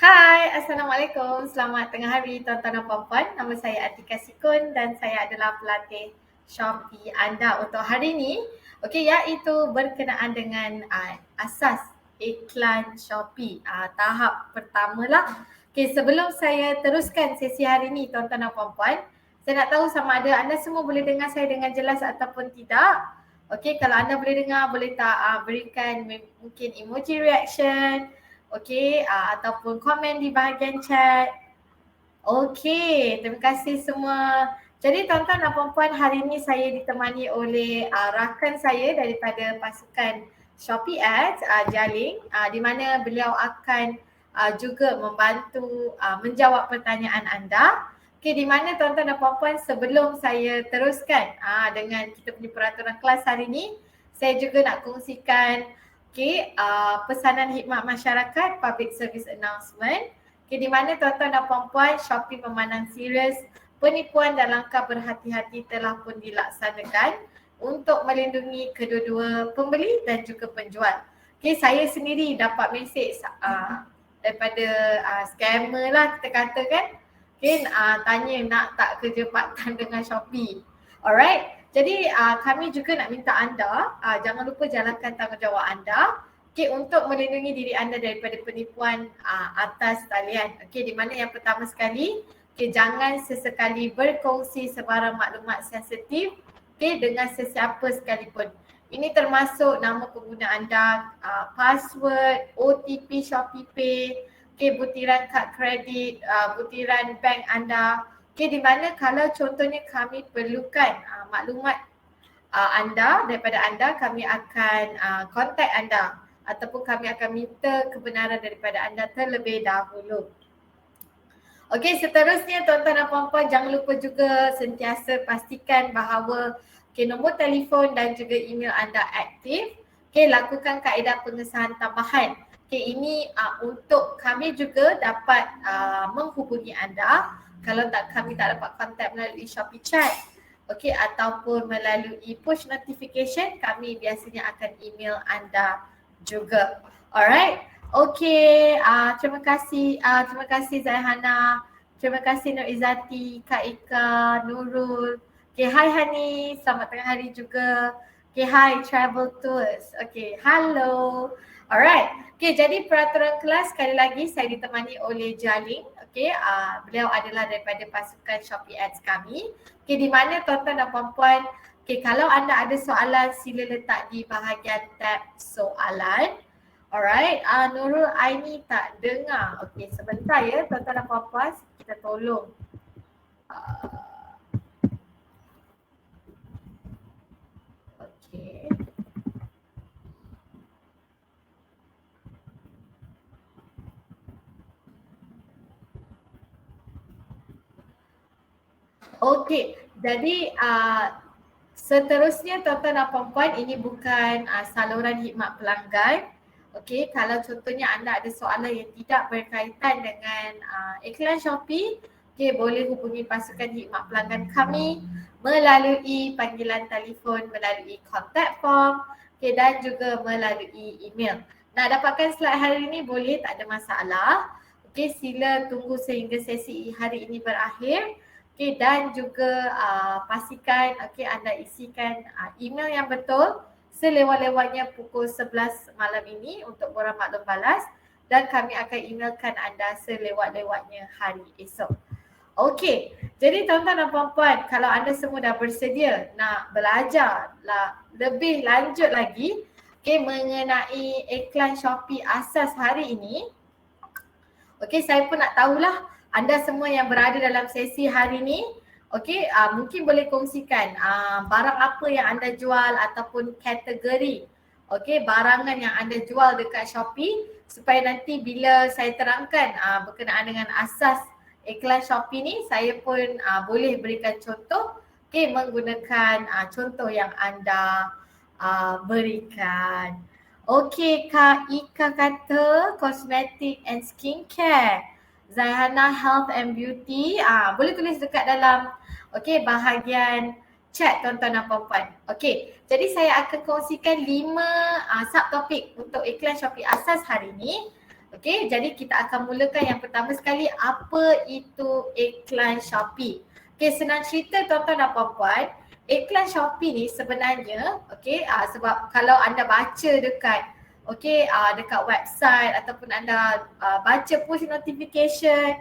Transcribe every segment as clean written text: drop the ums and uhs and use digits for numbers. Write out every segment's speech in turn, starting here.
Hai, Assalamualaikum. Selamat tengah hari tuan-tuan dan puan-puan. Nama saya Atika Sikun dan saya adalah pelatih Shopee anda untuk hari ini. Okey, iaitu berkenaan dengan asas iklan Shopee. Tahap pertama lah. Okey, sebelum saya teruskan sesi hari ini tuan-tuan dan puan-puan, saya nak tahu sama ada anda semua boleh dengar saya dengan jelas ataupun tidak. Okey, kalau anda boleh dengar, boleh tak berikan mungkin emoji reaction. Okey, ataupun komen di bahagian chat. Okey, terima kasih semua. Jadi tuan-tuan dan puan-puan, hari ini saya ditemani oleh rakan saya daripada pasukan Shopee Ads, Jaling, di mana beliau akan juga membantu menjawab pertanyaan anda. Okey, di mana tuan-tuan dan puan-puan, sebelum saya teruskan dengan kita punya peraturan kelas hari ini, saya juga nak kongsikan pesanan khidmat masyarakat, public service announcement. Di mana tuan-tuan dan puan-puan, Shopee memandang serius penipuan dan langkah berhati-hati telah pun dilaksanakan untuk melindungi kedua-dua pembeli dan juga penjual. Saya sendiri dapat mesej daripada scammer lah kita katakan. Tanya nak tak kerja part time dengan Shopee. Alright. Jadi kami juga nak minta anda jangan lupa jalankan tanggungjawab anda untuk melindungi diri anda daripada penipuan atas talian. Di mana yang pertama sekali, jangan sesekali berkongsi sebarang maklumat sensitif dengan sesiapa sekalipun. Ini termasuk nama pengguna anda, password, OTP Shopee Pay, butiran kad kredit, butiran bank anda. Di mana kalau contohnya kami perlukan maklumat anda, daripada anda, kami akan kontak anda ataupun kami akan minta kebenaran daripada anda terlebih dahulu. Okey, seterusnya tuan-tuan dan puan-puan, jangan lupa juga sentiasa pastikan bahawa nombor telefon dan juga email anda aktif. Lakukan kaedah pengesahan tambahan. Ini untuk kami juga dapat menghubungi anda kalau kami tak dapat kontak melalui Shopee Chat. Ataupun melalui push notification, kami biasanya akan email anda juga. Alright. Terima kasih Zaihana. Terima kasih Nur Izzati, Kak Ika, Nurul. Hai Hani, selamat tengah hari juga. Hai Travel Tours. Hello. Alright. Jadi peraturan kelas sekali lagi saya ditemani oleh Jaling. Beliau adalah daripada pasukan Shopee Ads kami. Di mana tuan-tuan dan puan-puan, kalau anda ada soalan, sila letak di bahagian tab soalan. Alright, Nurul Aini tak dengar. Sebentar ya tuan-tuan dan puan-puan, kita tolong. Jadi seterusnya tuan-tuan dan puan-puan, ini bukan saluran khidmat pelanggan. Kalau contohnya anda ada soalan yang tidak berkaitan dengan iklan Shopee, boleh hubungi pasukan khidmat pelanggan kami melalui panggilan telefon, melalui contact form, dan juga melalui email. Nak dapatkan slide hari ini boleh, tak ada masalah. Sila tunggu sehingga sesi hari ini berakhir. Dan juga pastikan anda isikan email yang betul selewat-lewatnya pukul 11 malam ini untuk borang maklum balas, dan kami akan emailkan anda selewat-lewatnya hari esok. Jadi tuan-tuan dan puan-puan, kalau anda semua dah bersedia nak belajar lebih lanjut lagi mengenai iklan Shopee asas hari ini, saya pun nak tahulah anda semua yang berada dalam sesi hari ini, mungkin boleh kongsikan barang apa yang anda jual ataupun kategori barangan yang anda jual dekat Shopee, supaya nanti bila saya terangkan berkenaan dengan asas iklan Shopee ni, saya pun boleh berikan contoh menggunakan contoh yang anda berikan. Kak Ika kata cosmetic and skincare. Zaihana Health and Beauty, boleh tulis dekat dalam bahagian chat tuan-tuan dan puan-puan. Jadi saya akan kongsikan 5 subtopik untuk iklan Shopee asas hari ini. Okey, jadi kita akan mulakan yang pertama sekali, apa itu iklan Shopee. Okey, senang cerita tuan-tuan dan puan-puan, iklan Shopee ni sebenarnya sebab kalau anda baca dekat dekat website ataupun anda baca push notification,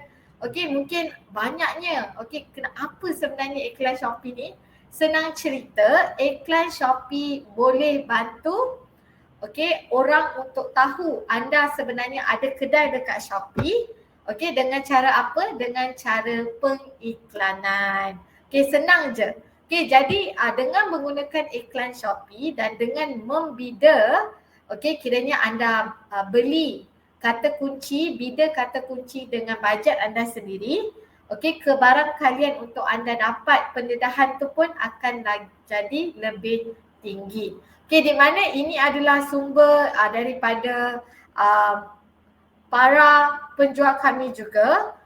mungkin banyaknya. Kenapa sebenarnya iklan Shopee ni? Senang cerita, iklan Shopee boleh bantu orang untuk tahu anda sebenarnya ada kedai dekat Shopee. Dengan cara apa? Dengan cara pengiklanan. Senang je. Jadi dengan menggunakan iklan Shopee dan dengan membida, kiranya anda beli kata kunci, bida kata kunci dengan bajet anda sendiri, kebaran kalian untuk anda dapat pendedahan tu pun akan jadi lebih tinggi. Di mana ini adalah sumber daripada para penjual kami juga.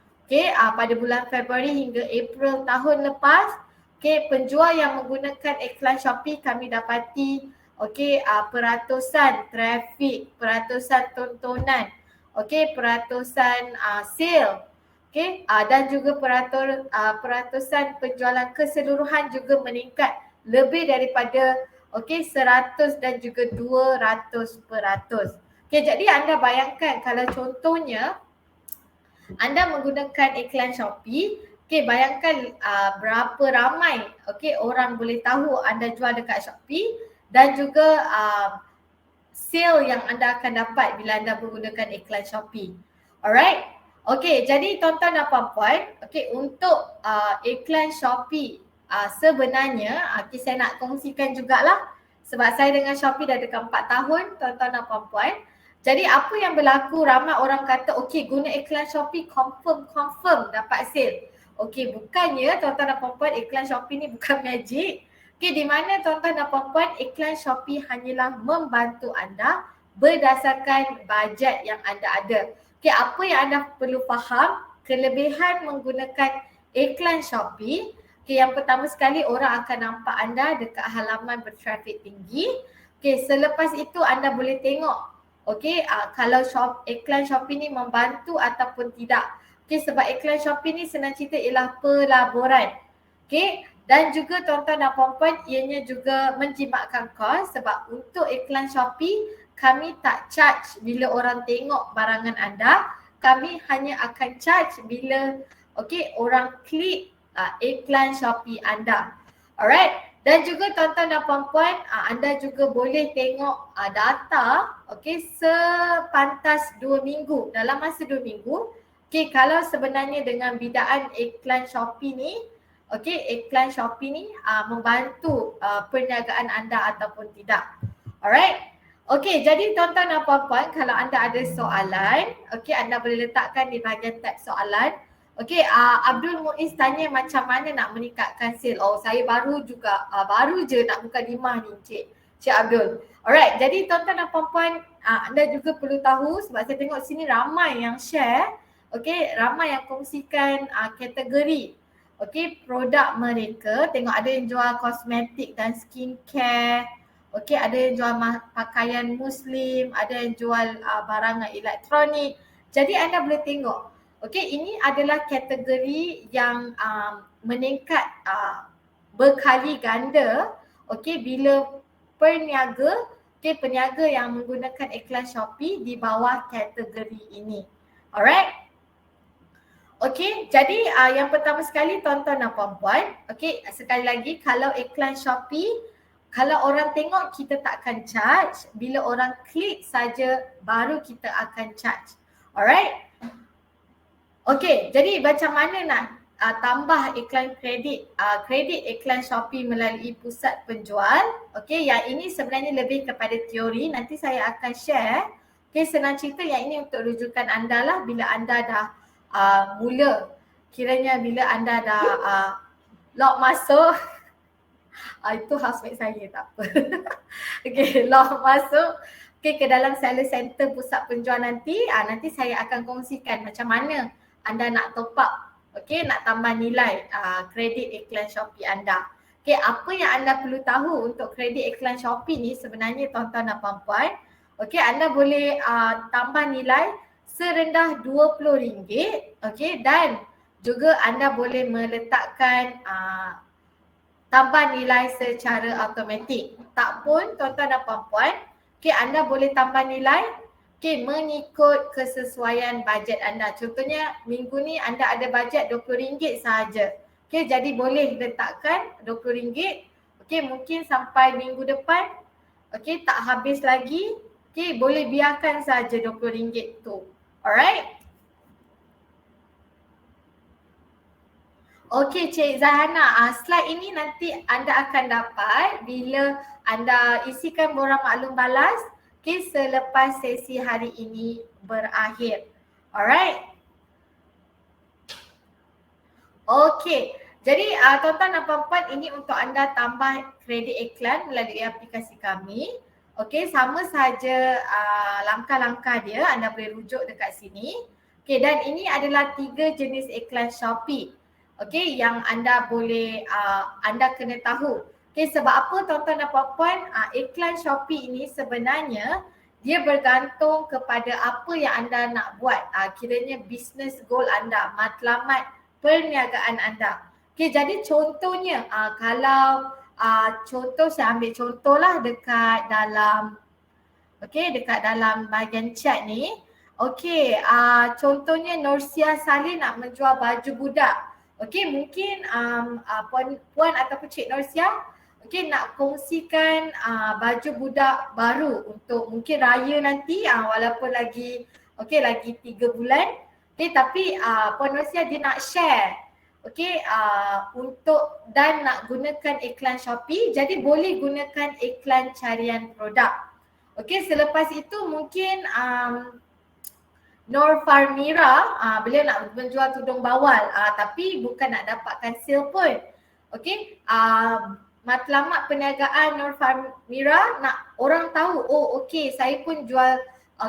Pada bulan Februari hingga April tahun lepas, penjual yang menggunakan iklan Shopee kami dapati peratusan trafik, peratusan tontonan, peratusan sale, dan juga peratusan penjualan keseluruhan juga meningkat lebih daripada 100 dan juga 200%. Jadi anda bayangkan kalau contohnya anda menggunakan iklan Shopee, bayangkan berapa ramai orang boleh tahu anda jual dekat Shopee dan juga sale yang anda akan dapat bila anda menggunakan iklan Shopee. Alright? Jadi tuan-tuan dan puan-puan, untuk iklan Shopee sebenarnya saya nak kongsikan jugalah sebab saya dengan Shopee dah dekat 4 tahun tuan-tuan dan puan-puan. Jadi apa yang berlaku, ramai orang kata guna iklan Shopee confirm dapat sale. Bukannya tuan-tuan dan puan-puan, iklan Shopee ni bukan magic. Di mana tuan-tuan dan puan-puan, iklan Shopee hanyalah membantu anda berdasarkan bajet yang anda ada. Apa yang anda perlu faham, kelebihan menggunakan iklan Shopee, yang pertama sekali orang akan nampak anda dekat halaman bertrafik tinggi. Selepas itu anda boleh tengok kalau iklan Shopee ni membantu ataupun tidak. Sebab iklan Shopee ni senang cerita ialah pelaburan. Dan juga tuan-tuan dan puan-puan, ianya juga menjimatkan kos sebab untuk iklan Shopee kami tak charge bila orang tengok barangan anda. Kami hanya akan charge bila orang klik iklan Shopee anda. Alright. Dan juga tuan-tuan dan puan-puan, anda juga boleh tengok data sepantas 2 minggu. Dalam masa 2 minggu, kalau sebenarnya dengan bidaan iklan Shopee ni, iklan Shopee ni membantu perniagaan anda ataupun tidak. Alright. Jadi tuan-tuan dan puan-puan, kalau anda ada soalan, anda boleh letakkan di bahagian tab soalan. Abdul Muiz tanya macam mana nak meningkatkan sale. Saya baru je nak buka dimah ni Cik Abdul. Alright, jadi tuan-tuan dan puan-puan, anda juga perlu tahu sebab saya tengok sini ramai yang share, ramai yang kongsikan kategori produk mereka. Tengok ada yang jual kosmetik dan skincare, ada yang jual pakaian muslim, ada yang jual barangan elektronik. Jadi anda boleh tengok, ini adalah kategori yang meningkat berkali ganda bila peniaga yang menggunakan iklan Shopee di bawah kategori ini. Alright. Jadi yang pertama sekali tuan-tuan dan puan-puan, sekali lagi, kalau iklan Shopee, kalau orang tengok kita tak akan charge, bila orang klik saja baru kita akan charge. Alright. Jadi macam mana nak tambah iklan kredit iklan Shopee melalui pusat penjual. Yang ini sebenarnya lebih kepada teori, nanti saya akan share. Senang cerita, yang ini untuk rujukan anda lah bila anda dah mula, kiranya bila anda dah lock masuk. Itu housemate saya, tak apa. Lock masuk ke dalam seller center pusat penjual nanti. Nanti saya akan kongsikan macam mana anda nak top up, nak tambah nilai kredit iklan Shopee anda. Apa yang anda perlu tahu untuk kredit iklan Shopee ni sebenarnya tuan-tuan dan puan-puan, anda boleh tambah nilai serendah RM20. Okey, dan juga anda boleh meletakkan tambah nilai secara automatik. Tak pun tuan-tuan dan puan-puan, okey, anda boleh tambah nilai mengikut kesesuaian bajet anda. Contohnya minggu ni anda ada bajet RM20 sahaja. Okey, jadi boleh letakkan RM20. Okey, mungkin sampai minggu depan, okey, tak habis lagi. Okey, boleh biarkan saja RM20 tu. Alright? Okey Cik Zahana, slide ini nanti anda akan dapat bila anda isikan borang maklum balas selepas sesi hari ini berakhir. Alright? Okey, jadi tuan-tuan dan puan-puan, ini untuk anda tambah kredit iklan melalui aplikasi kami. Okey, sama saja langkah-langkah dia, anda boleh rujuk dekat sini. Okey, dan ini adalah 3 jenis iklan Shopee. Okey, yang anda boleh, anda kena tahu. Okey, sebab apa tuan-tuan dan puan-puan, iklan Shopee ini sebenarnya dia bergantung kepada apa yang anda nak buat. Kiranya business goal anda, matlamat perniagaan anda. Okey, jadi contohnya kalau contoh, saya ambil contohlah dekat dalam bahagian chat ni. Okey, contohnya Norsia Salih nak menjual baju budak. Okey, mungkin puan ataupun Cik Norsia nak kongsikan baju budak baru untuk mungkin raya nanti, walaupun lagi 3 bulan. Okay, tapi Puan Norsia dia nak share untuk dan nak gunakan iklan Shopee, jadi boleh gunakan iklan carian produk. Okay, selepas itu mungkin Nur Farmira, beliau nak menjual tudung bawal tapi bukan nak dapatkan sale pun. Okay, matlamat perniagaan Nur Farmira nak orang tahu, oh okey, saya pun jual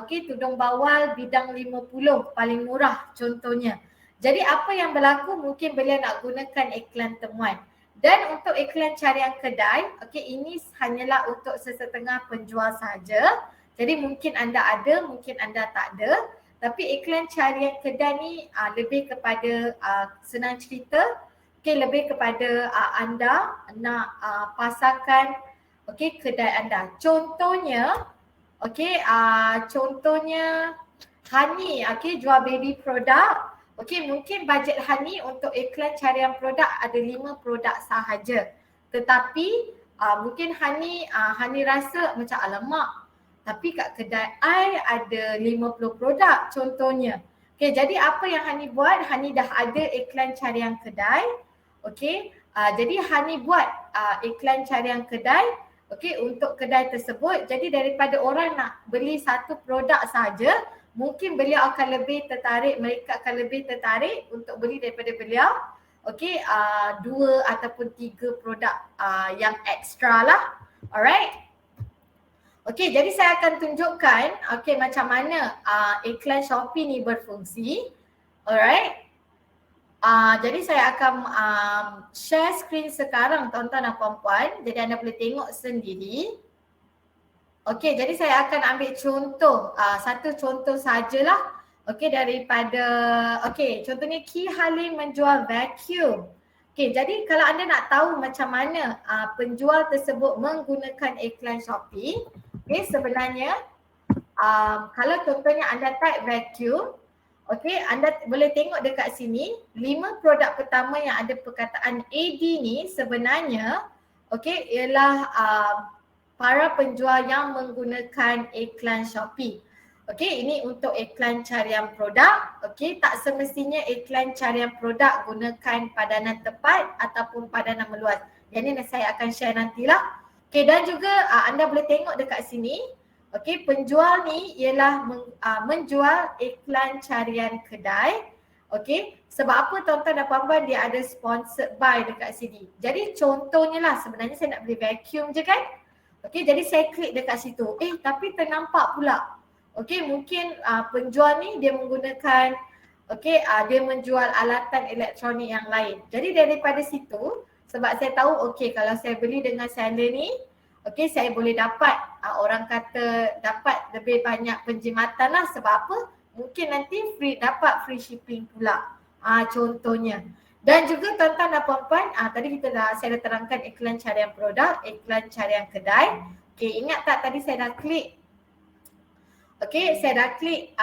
tudung bawal bidang 50 paling murah contohnya. Jadi apa yang berlaku, mungkin beliau nak gunakan iklan temuan. Dan untuk iklan carian kedai, ini hanyalah untuk sesetengah penjual saja. Jadi mungkin anda ada, mungkin anda tak ada. Tapi iklan carian kedai ni lebih kepada senang cerita, lebih kepada anda nak pasarkan kedai anda. Contohnya, contohnya Hani jual baby produk. Mungkin bajet Hani untuk iklan carian produk ada 5 produk sahaja. Tetapi mungkin Hani rasa macam alamak, tapi kat kedai I ada 50 produk contohnya. Jadi apa yang Hani buat, Hani dah ada iklan carian kedai. Jadi Hani buat iklan carian kedai untuk kedai tersebut. Jadi daripada orang nak beli satu produk saja, mungkin beliau akan lebih tertarik, mereka akan lebih tertarik untuk beli daripada beliau 2 ataupun 3 produk yang ekstra lah. Alright. Jadi saya akan tunjukkan macam mana iklan Shopee ni berfungsi. Alright. Jadi saya akan share screen sekarang tuan-tuan dan puan-puan. Jadi anda boleh tengok sendiri. Jadi saya akan ambil contoh, satu contoh sajalah. Daripada, contohnya Ki Halim menjual vacuum. Jadi kalau anda nak tahu macam mana penjual tersebut menggunakan iklan Shopee, sebenarnya kalau contohnya anda type vacuum, anda boleh tengok dekat sini 5 produk pertama yang ada perkataan AD ni sebenarnya ialah para penjual yang menggunakan iklan Shopee. Ini untuk iklan carian produk. Tak semestinya iklan carian produk gunakan padanan tepat ataupun padanan meluas. Yang ni saya akan share nantilah. Dan juga anda boleh tengok dekat sini. Penjual ni ialah menjual iklan carian kedai. Sebab apa tuan-tuan dan puan-puan, dia ada sponsored buy dekat sini. Jadi contohnya lah, sebenarnya saya nak beli vacuum je kan. Jadi saya klik dekat situ. Tapi ternampak pula. Mungkin penjual ni dia menggunakan, dia menjual alatan elektronik yang lain. Jadi daripada situ, sebab saya tahu kalau saya beli dengan seller ni, saya boleh dapat, orang kata dapat lebih banyak penjimatan lah. Sebab apa? mungkin nanti dapat free shipping pula. Contohnya. Dan juga tuan-tuan dan puan-puan, tadi saya dah terangkan iklan carian produk, iklan carian kedai. Okay, ingat tak tadi saya dah klik? Okay, saya dah klik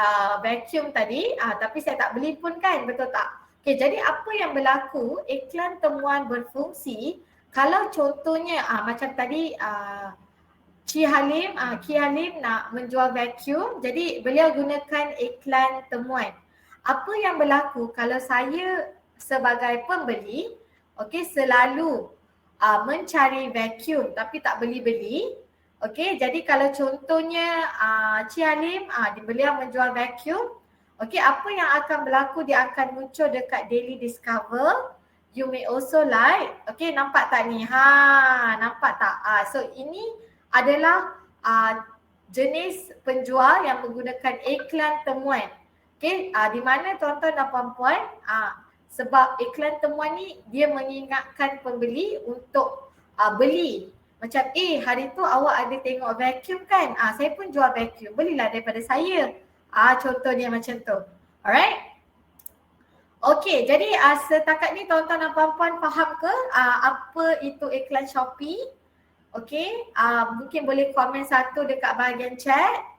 vacuum tadi, tapi saya tak beli pun kan, betul tak? Okay, jadi apa yang berlaku, iklan temuan berfungsi, kalau contohnya macam tadi Ki Halim nak menjual vacuum, jadi beliau gunakan iklan temuan. Apa yang berlaku kalau saya sebagai pembeli, okay, selalu mencari vacuum tapi tak beli-beli. Okey, jadi kalau contohnya Cik Halim, beliau menjual vacuum. Okey, apa yang akan berlaku, dia akan muncul dekat Daily Discover. You may also like. Okey, nampak tak ni? Nampak tak? So ini adalah jenis penjual yang menggunakan iklan temuan. Okey, di mana tuan-tuan dan puan-puan, sebab iklan temuan ni dia mengingatkan pembeli untuk beli. Macam hari tu awak ada tengok vacuum kan? Saya pun jual vacuum, belilah daripada saya. Contohnya macam tu. Alright? Okey, jadi setakat ni tuan-tuan dan puan-puan faham ke apa itu iklan Shopee? Okey, mungkin boleh komen satu dekat bahagian chat.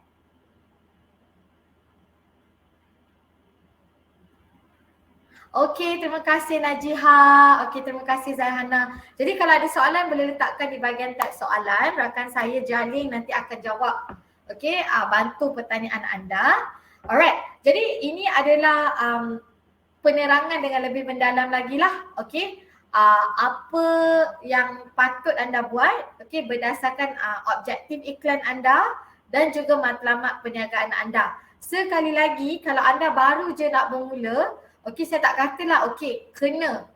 Okey, terima kasih Najiha. Okey, terima kasih Zahana. Jadi kalau ada soalan boleh letakkan di bahagian tag soalan. Rakan saya Jalin nanti akan jawab. Okey, bantu pertanyaan anda. Alright, jadi ini adalah penerangan dengan lebih mendalam lagi lah. Okey, apa yang patut anda buat, okey, berdasarkan objektif iklan anda dan juga matlamat perniagaan anda. Sekali lagi, kalau anda baru je nak bermula, okey, saya tak katalah okey,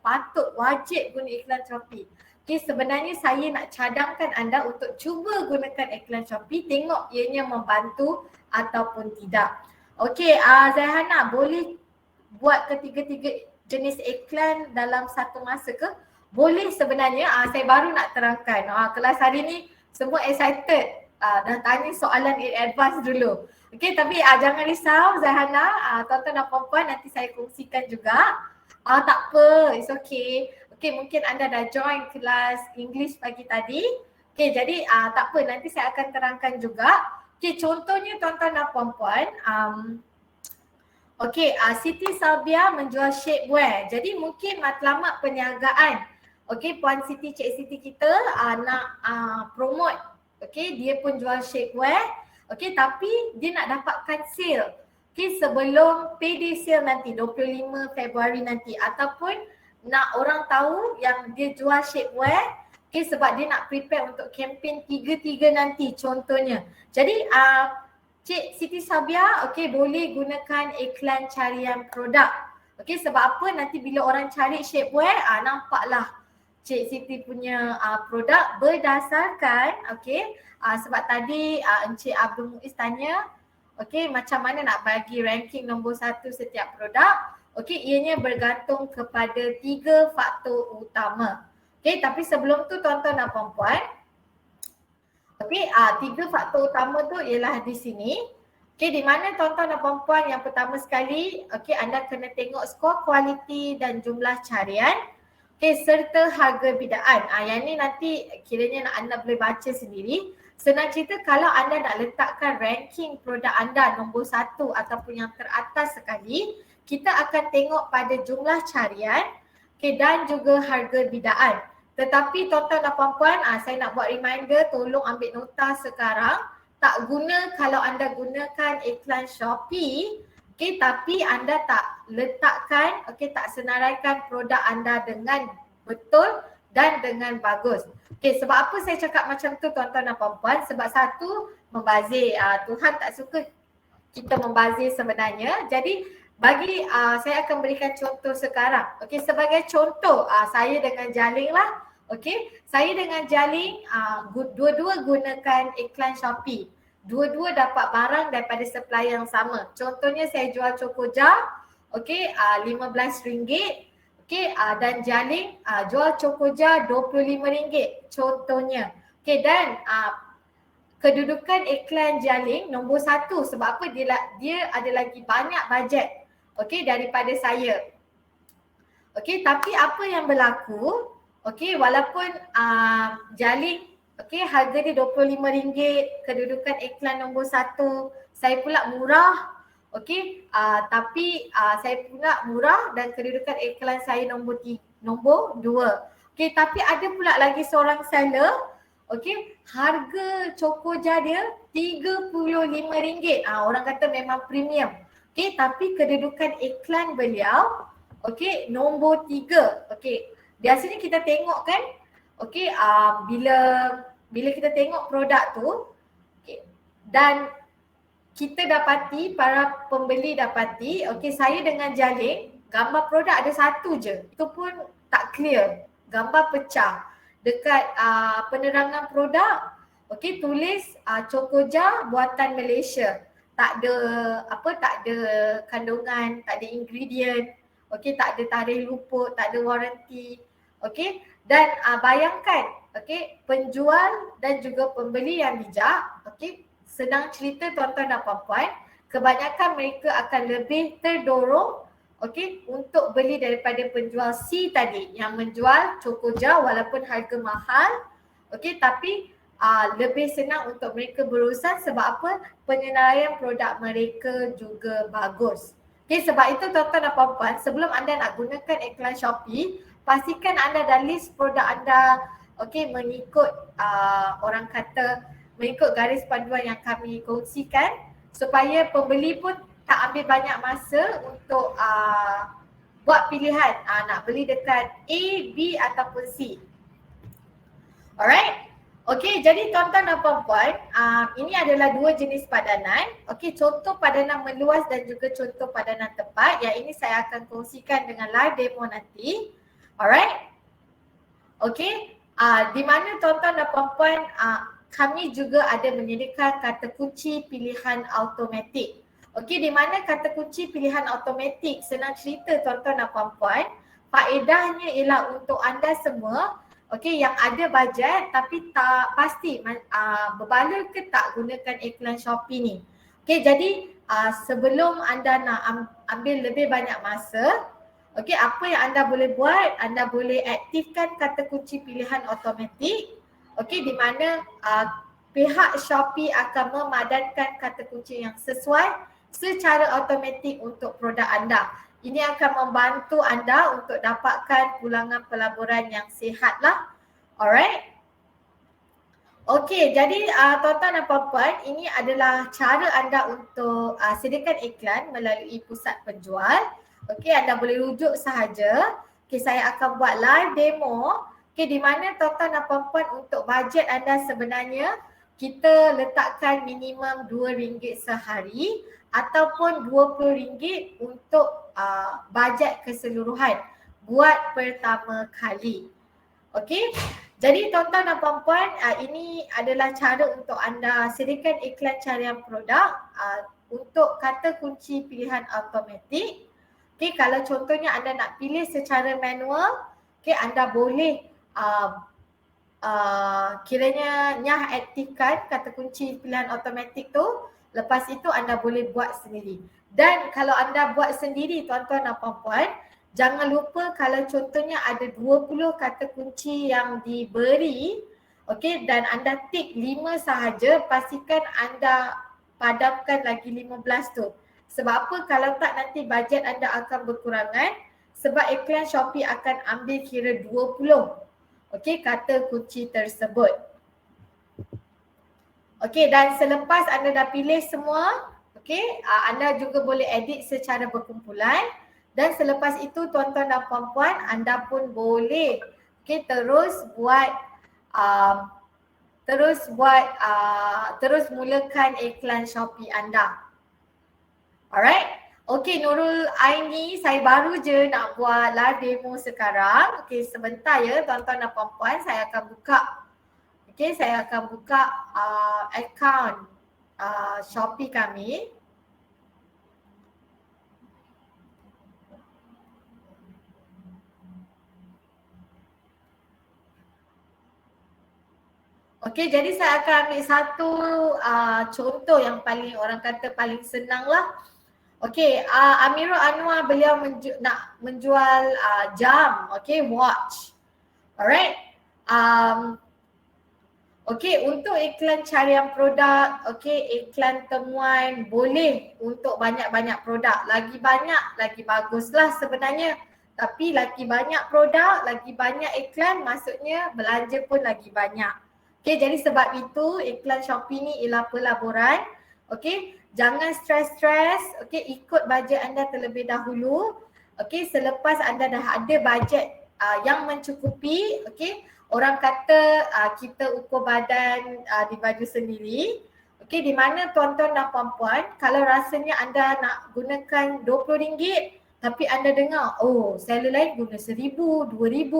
patut, wajib guna iklan Shopee. Okey, sebenarnya saya nak cadangkan anda untuk cuba gunakan iklan Shopee, tengok ianya membantu ataupun tidak. Okey, Zahana, boleh buat ketiga-tiga jenis iklan dalam satu masa ke? Boleh sebenarnya, saya baru nak terangkan. Kelas hari ni semua excited, dah tanya soalan in advance dulu. Okey, tapi jangan risau Zahana, tuan-tuan dan puan-puan, nanti saya kongsikan juga. Tak apa, it's okay. Okey, mungkin anda dah join kelas English pagi tadi. Okey, jadi tak apa, nanti saya akan terangkan juga. Okey, contohnya tuan-tuan dan puan-puan, okey, Siti Sabia menjual shapewear. Jadi mungkin matlamat perniagaan. Okey, Puan Siti, Cik Siti kita nak promote. Okey, dia pun jual shapewear. Okey, tapi dia nak dapatkan sale. Okey, sebelum payday sale nanti 25 Februari nanti, ataupun nak orang tahu yang dia jual shapewear. Okey, sebab dia nak prepare untuk kempen 3-3 nanti contohnya. Jadi Cik Siti Sabia, okey, boleh gunakan iklan carian produk. Okey, sebab apa? Nanti bila orang cari shapewear, nampaklah Cik Siti punya produk berdasarkan, okey, sebab tadi Encik Abdul Muiz tanya, okey, macam mana nak bagi ranking nombor 1 setiap produk. Okey, ianya bergantung kepada 3 faktor utama. Okey, tapi sebelum tu tuan-tuan dan puan-puan, okey, 3 faktor utama tu ialah di sini. Okey, di mana tuan-tuan dan puan-puan, yang pertama sekali, okey, anda kena tengok skor kualiti dan jumlah carian. Okey, serta harga bidaan. Yang ni nanti kiranya anda boleh baca sendiri. Senang cerita, kalau anda nak letakkan ranking produk anda nombor 1 ataupun yang teratas sekali, kita akan tengok pada jumlah carian, okey, dan juga harga bidaan. Tetapi tuan-tuan dan puan-puan, saya nak buat reminder, tolong ambil nota sekarang. Tak guna kalau anda gunakan iklan Shopee, okey, tapi anda tak letakkan, okey, tak senaraikan produk anda dengan betul dan dengan bagus. Okey, sebab apa saya cakap macam tu tuan-tuan dan puan-puan? Sebab satu, membazir. Tuhan tak suka kita membazir sebenarnya. Jadi bagi saya akan berikan contoh sekarang. Okey, sebagai contoh, saya dengan Jaling lah. Okey, saya dengan Jaling dua-dua gunakan iklan Shopee. Dua-dua dapat barang daripada supplier yang sama. Contohnya saya jual Cokoja, okey, RM15. Okey, dan Jaling jual Cokoja RM25 contohnya. Okey, dan kedudukan iklan Jialing nombor 1 sebab apa? Dia ada lagi banyak bajet daripada saya. Tapi apa yang berlaku? Walaupun Jialing harga dia RM25, kedudukan iklan nombor 1, saya pula murah. Tapi saya pula murah dan kedudukan iklan saya nombor 2. Tapi ada pula lagi seorang seller, harga Cokoja dia RM35. Orang kata memang premium. Tapi kedudukan iklan beliau nombor 3. Biasanya kita tengok kan, bila kita tengok produk tu, dan kita dapati, para pembeli dapati, saya dengan Jialing, gambar produk ada satu je. Itu pun tak clear. Gambar pecah. Dekat penerangan produk, tulis Cokoja buatan Malaysia. Tak ada kandungan, tak ada ingredient, tak ada tarikh luput, tak ada waranti. Dan bayangkan, penjual dan juga pembeli yang bijak, senang cerita tuan-tuan dan puan-puan, kebanyakan mereka akan lebih terdorong untuk beli daripada penjual C tadi yang menjual Cokoja walaupun harga mahal, tapi lebih senang untuk mereka berurusan sebab apa? Penyenaraian produk mereka juga bagus. Sebab itu tuan-tuan dan puan-puan, sebelum anda nak gunakan iklan Shopee, pastikan anda dah list produk anda mengikut orang kata mengikut garis panduan yang kami kongsikan supaya pembeli pun tak ambil banyak masa untuk buat pilihan nak beli dekat A, B ataupun C. Alright? Jadi tuan-tuan dan puan-puan, ini adalah dua jenis padanan. Contoh padanan meluas dan juga contoh padanan tepat yang ini saya akan kongsikan dengan live demo nanti. Alright? Di mana tuan-tuan dan puan-puan, kami juga ada menyediakan kata kunci pilihan automatik. Di mana kata kunci pilihan automatik, senang cerita tuan-tuan dan puan-puan, faedahnya ialah untuk anda semua yang ada bajet tapi tak pasti berbaloi ke tak gunakan iklan Shopee ni. Jadi sebelum anda nak ambil lebih banyak masa, apa yang anda boleh buat, anda boleh aktifkan kata kunci pilihan automatik. Di mana pihak Shopee akan memadankan kata kunci yang sesuai secara automatik untuk produk anda. Ini akan membantu anda untuk dapatkan pulangan pelaburan yang sihat lah. Alright? Jadi tuan-tuan dan puan-puan, ini adalah cara anda untuk sediakan iklan melalui pusat penjual. Anda boleh rujuk sahaja. Saya akan buat live demo. Di mana tuan-tuan dan puan-puan untuk bajet anda sebenarnya kita letakkan minimum RM2 sehari ataupun RM20 untuk bajet keseluruhan buat pertama kali. Jadi tuan-tuan dan puan-puan, ini adalah cara untuk anda sediakan iklan carian produk untuk kata kunci pilihan automatik. Kalau contohnya anda nak pilih secara manual, anda boleh kiranya Nyah aktifkan kata kunci pilihan automatik tu, lepas itu anda boleh buat sendiri. Dan kalau anda buat sendiri tuan-tuan dan puan-puan, jangan lupa kalau contohnya ada 20 kata kunci yang diberi, dan anda tik 5 sahaja, pastikan anda padamkan lagi 15 tu. Sebab apa? Kalau tak nanti bajet anda akan berkurangan sebab iklan Shopee akan ambil kira 20 kata kunci tersebut. Dan selepas anda dah pilih semua, anda juga boleh edit secara berkumpulan. Dan selepas itu tuan-tuan dan puan-puan, anda pun boleh terus mulakan iklan Shopee anda. Alright? Nurul Aini, saya baru je nak buat live demo sekarang. Sebentar ya tuan-tuan dan puan-puan, saya akan buka akaun Shopee kami. Okey, jadi saya akan ambil satu contoh yang paling orang kata paling senang lah. Okey, Amirul Anwar beliau nak menjual jam, okey, watch. Alright. Okey, untuk iklan carian produk, okey, iklan temuan boleh untuk banyak-banyak produk. Lagi banyak, lagi baguslah sebenarnya. Tapi lagi banyak produk, lagi banyak iklan, maksudnya belanja pun lagi banyak. Okey, jadi sebab itu iklan Shopee ni ialah pelaburan. Okey, jangan stres-stres. Okey, ikut bajet anda terlebih dahulu. Okey, selepas anda dah ada bajet yang mencukupi, okey, orang kata kita ukur badan di baju sendiri. Okey, di mana tuan-tuan dan puan-puan, kalau rasanya anda nak gunakan RM20 tapi anda dengar, oh seller lain guna RM1,000, RM2,000.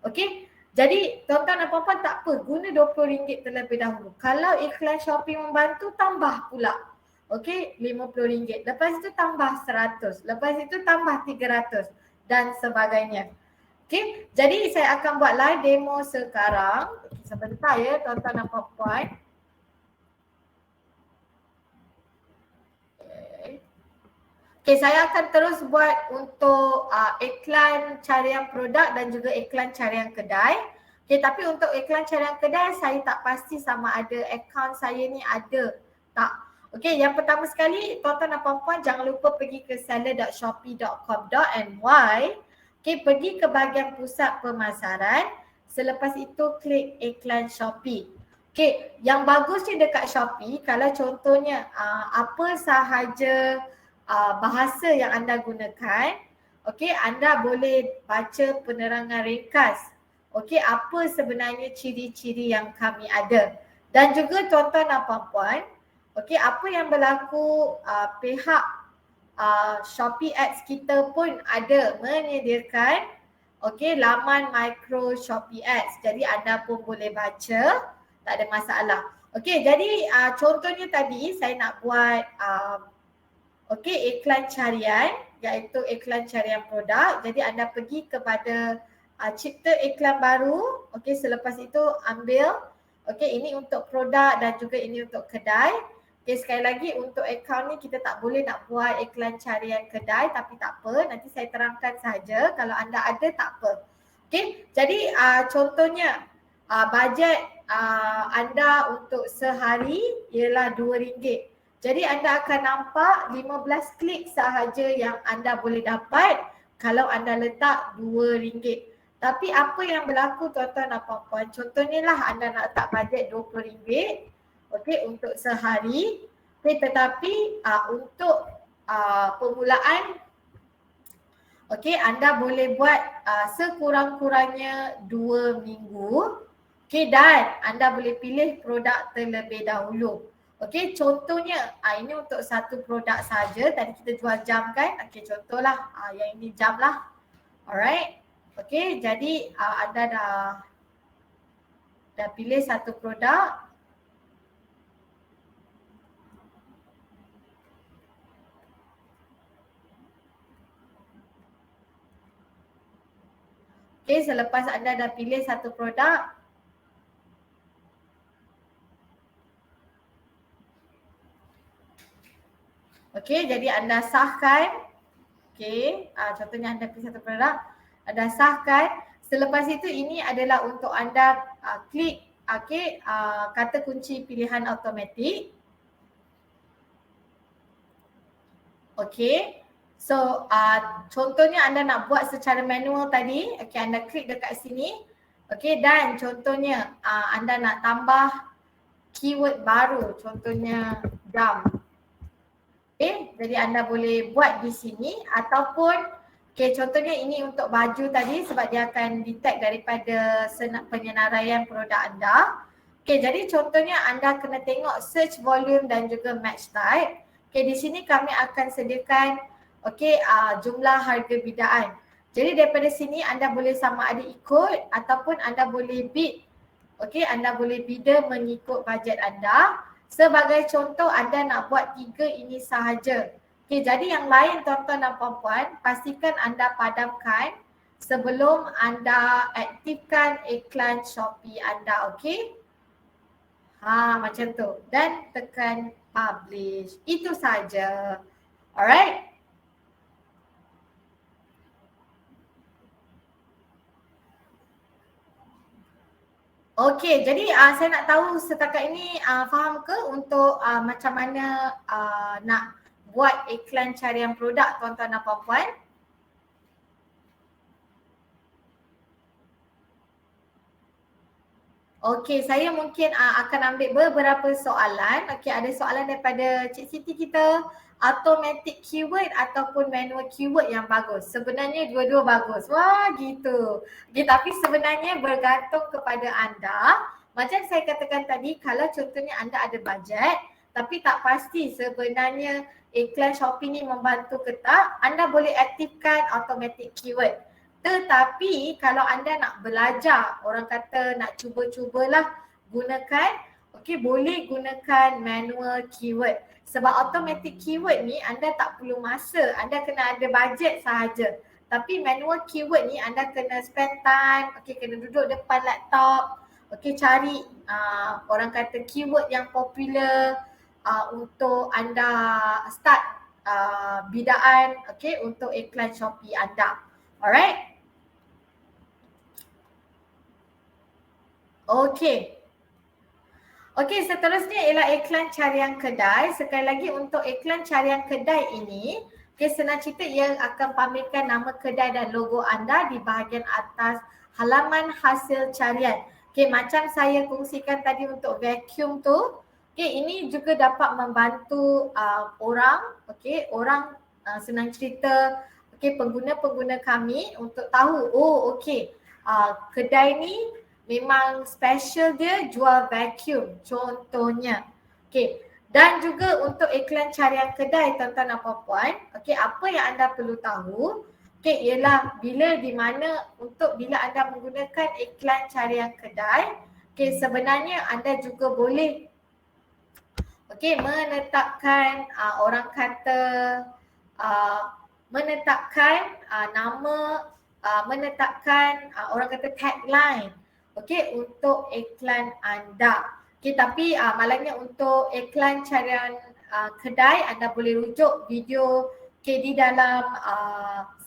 Okey, jadi tuan-tuan dan puan-puan tak apa, guna RM20 terlebih dahulu. Kalau iklan Shopee membantu, tambah pula. Okey, RM50. Lepas itu tambah RM100. Lepas itu tambah RM300 dan sebagainya. Okey, jadi saya akan buat live demo sekarang. Sebentar ya tuan-tuan dan puan-puan. Okey, saya akan terus buat untuk iklan carian produk dan juga iklan carian kedai. Okey, tapi untuk iklan carian kedai saya tak pasti sama ada akaun saya ni ada tak. Okey, yang pertama sekali tuan-tuan dan puan-puan jangan lupa pergi ke seller.shopee.com.my. Okey, pergi ke bahagian pusat pemasaran. Selepas itu klik iklan Shopee. Okey, yang bagusnya dekat Shopee kalau contohnya apa sahaja bahasa yang anda gunakan, okey, anda boleh baca penerangan ringkas. Okey, apa sebenarnya ciri-ciri yang kami ada. Dan juga tuan-tuan dan puan-puan, okey, apa yang berlaku pihak Shopee Ads kita pun ada menyediakan okey laman micro Shopee Ads. Jadi anda pun boleh baca, tak ada masalah. Okey, jadi contohnya tadi saya nak buat okey, iklan carian iaitu iklan carian produk. Jadi anda pergi kepada cipta iklan baru. Okey, selepas itu ambil. Okey, ini untuk produk dan juga ini untuk kedai. Okey, sekali lagi untuk akaun ni kita tak boleh nak buat iklan carian kedai tapi tak apa. Nanti saya terangkan saja. Kalau anda ada tak apa. Okey, jadi contohnya bajet anda untuk sehari ialah RM2. Jadi anda akan nampak 15 klik sahaja yang anda boleh dapat kalau anda letak RM2. Tapi apa yang berlaku tuan-tuan dan puan-puan, contohnya lah anda nak letak bajet RM20, okey, untuk sehari. Okay, tetapi untuk permulaan, okey, anda boleh buat sekurang-kurangnya 2 minggu. Okey, dan anda boleh pilih produk terlebih dahulu. Okey, contohnya ini untuk satu produk saja. Tadi kita jual jam kan? Okey, contohlah yang ini jam lah. Alright. Okey, jadi anda dah pilih satu produk. Okey, selepas anda dah pilih satu produk, okey, jadi anda sahkan. Okey, contohnya anda pilih satu produk, anda sahkan. Selepas itu ini adalah untuk anda klik okey, kata kunci pilihan automatik. Okey. So contohnya anda nak buat secara manual tadi, okey, anda klik dekat sini. Okey, dan contohnya anda nak tambah keyword baru, contohnya jam. Okay, jadi anda boleh buat di sini ataupun contohnya ini untuk baju tadi sebab dia akan detect daripada penyenaraian produk anda. Jadi contohnya anda kena tengok search volume dan juga match type. Di sini kami akan sediakan jumlah harga bidaan. Jadi daripada sini anda boleh sama ada ikut ataupun anda boleh bid. Anda boleh bida mengikut bajet anda. Sebagai contoh anda nak buat 3 ini sahaja. Jadi yang lain tuan-tuan dan puan-puan, pastikan anda padamkan sebelum anda aktifkan iklan Shopee anda, okey? Macam tu. Dan tekan publish. Itu saja. Alright. Okey, jadi saya nak tahu setakat ini faham ke untuk macam mana nak buat iklan carian produk tuan-tuan dan puan-puan? Okey, saya mungkin akan ambil beberapa soalan. Okey, ada soalan daripada Cik Siti kita, automatic keyword ataupun manual keyword yang bagus. Sebenarnya dua-dua bagus. Wah, gitu. Okey, tapi sebenarnya bergantung kepada anda. Macam saya katakan tadi, kalau contohnya anda ada bajet tapi tak pasti sebenarnya iklan Shopee ni membantu ke tak, anda boleh aktifkan automatic keyword. Tetapi kalau anda nak belajar, orang kata nak cuba-cubalah gunakan, okey, boleh gunakan manual keyword. Sebab automatic keyword ni anda tak perlu masa, anda kena ada bajet sahaja. Tapi manual keyword ni anda kena spend time, okey, kena duduk depan laptop, okey, cari orang kata keyword yang popular untuk anda start bidaan, okey, untuk iklan Shopee anda. Alright? Okey. Okey, seterusnya ialah iklan carian kedai. Sekali lagi untuk iklan carian kedai ini, okay, senang cerita ia akan pamerkan nama kedai dan logo anda di bahagian atas halaman hasil carian. Okey, macam saya kongsikan tadi untuk vacuum tu, okey, ini juga dapat membantu orang, okey, orang senang cerita, okey, pengguna-pengguna kami untuk tahu, oh okey, kedai ni memang special dia jual vacuum contohnya. Okey. Dan juga untuk iklan carian kedai tuan-tuan dan puan-puan, okey, apa yang anda perlu tahu, okey, ialah bila anda menggunakan iklan carian kedai, okey, sebenarnya anda juga boleh menetapkan orang kata menetapkan nama, menetapkan orang kata tagline, okey, untuk iklan anda. Okey, tapi malangnya untuk iklan carian kedai anda boleh rujuk video di dalam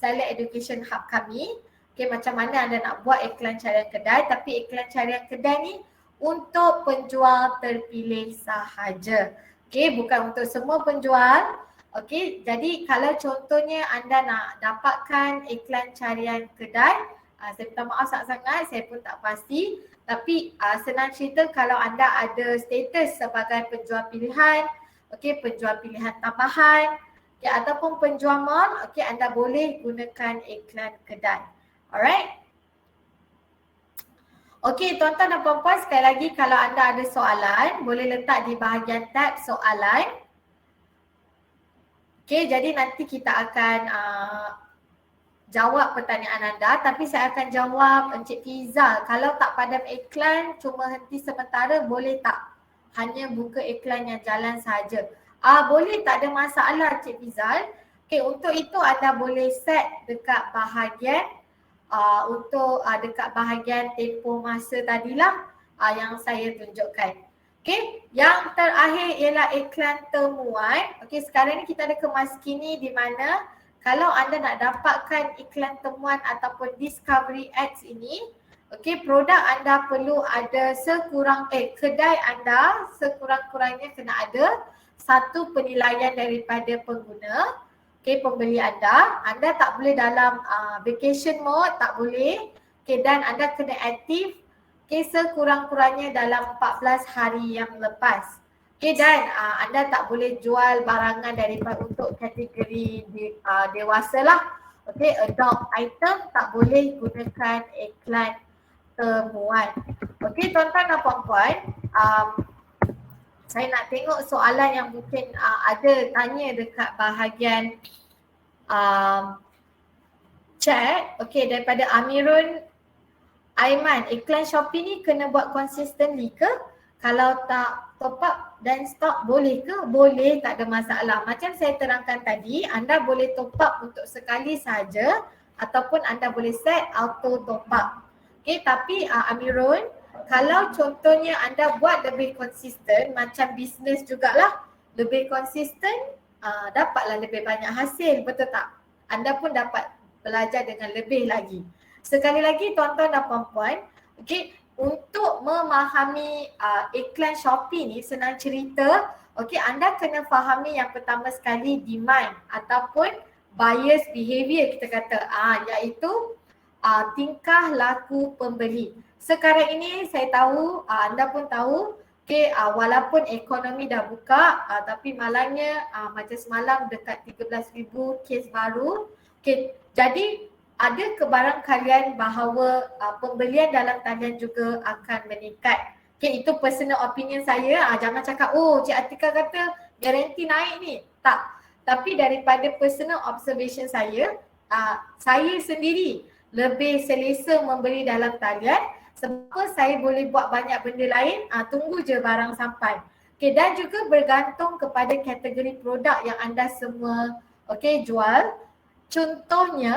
Select Education Hub kami. Okey, macam mana anda nak buat iklan carian kedai, tapi iklan carian kedai ni untuk penjual terpilih sahaja. Okey, bukan untuk semua penjual. Okey, jadi kalau contohnya anda nak dapatkan iklan carian kedai, saya minta maaf sangat-sangat, saya pun tak pasti. Tapi senang cerita kalau anda ada status sebagai penjual pilihan, okey, penjual pilihan tambahan, okey, ataupun penjual mall, okey, anda boleh gunakan iklan kedai. Alright? Okey, tuan-tuan dan puan-puan, sekali lagi kalau anda ada soalan, boleh letak di bahagian tab soalan. Okey, jadi nanti kita akan jawab pertanyaan anda, tapi saya akan jawab Encik Fiza. Kalau tak padam iklan, cuma henti sementara, boleh tak? Hanya buka iklan yang jalan sahaja. Boleh, tak ada masalah Encik Fiza. Okey, untuk itu anda boleh set dekat bahagian dekat bahagian tempoh masa tadilah yang saya tunjukkan. Okey, yang terakhir ialah iklan temuan. Okey, sekarang ni kita ada kemas kini di mana kalau anda nak dapatkan iklan temuan ataupun discovery ads ini, okey, produk anda perlu ada kedai anda sekurang-kurangnya kena ada satu penilaian daripada pengguna. Okay, pembeli anda tak boleh dalam vacation mode, tak boleh. Okay, dan anda kena aktif sekurang-kurangnya dalam 14 hari yang lepas. Okay, dan anda tak boleh jual barangan daripada untuk kategori dewasa lah. Okay, adult item tak boleh gunakan iklan temuan. Okay, tuan-tuan dan puan-puan, saya nak tengok soalan yang mungkin ada tanya dekat bahagian chat. Okay, daripada Amirun Aiman, iklan Shopee ni kena buat consistently ke? Kalau tak top up dan stok boleh ke? Boleh, tak ada masalah. Macam saya terangkan tadi, anda boleh top up untuk sekali saja ataupun anda boleh set auto top up. Okay, tapi Amirun, kalau contohnya anda buat lebih konsisten, macam bisnes jugalah, lebih konsisten, dapatlah lebih banyak hasil, betul tak? Anda pun dapat belajar dengan lebih lagi. Sekali lagi tuan-tuan dan puan-puan, okey, untuk memahami iklan Shopee ni senang cerita, okey, anda kena fahami yang pertama sekali demand ataupun buyers behavior kita kata, iaitu tingkah laku pembeli. Sekarang ini saya tahu, anda pun tahu, walaupun ekonomi dah buka, tapi malangnya macam semalam dekat 13,000 kes baru. Jadi ada kebarangkalian bahawa pembelian dalam talian juga akan meningkat. Itu personal opinion saya. Jangan cakap, Cik Atika kata garanti naik ni. Tak. Tapi daripada personal observation saya sendiri lebih selesa membeli dalam talian sebab saya boleh buat banyak benda lain, tunggu je barang sampai. Dan juga bergantung kepada kategori produk yang anda semua jual. Contohnya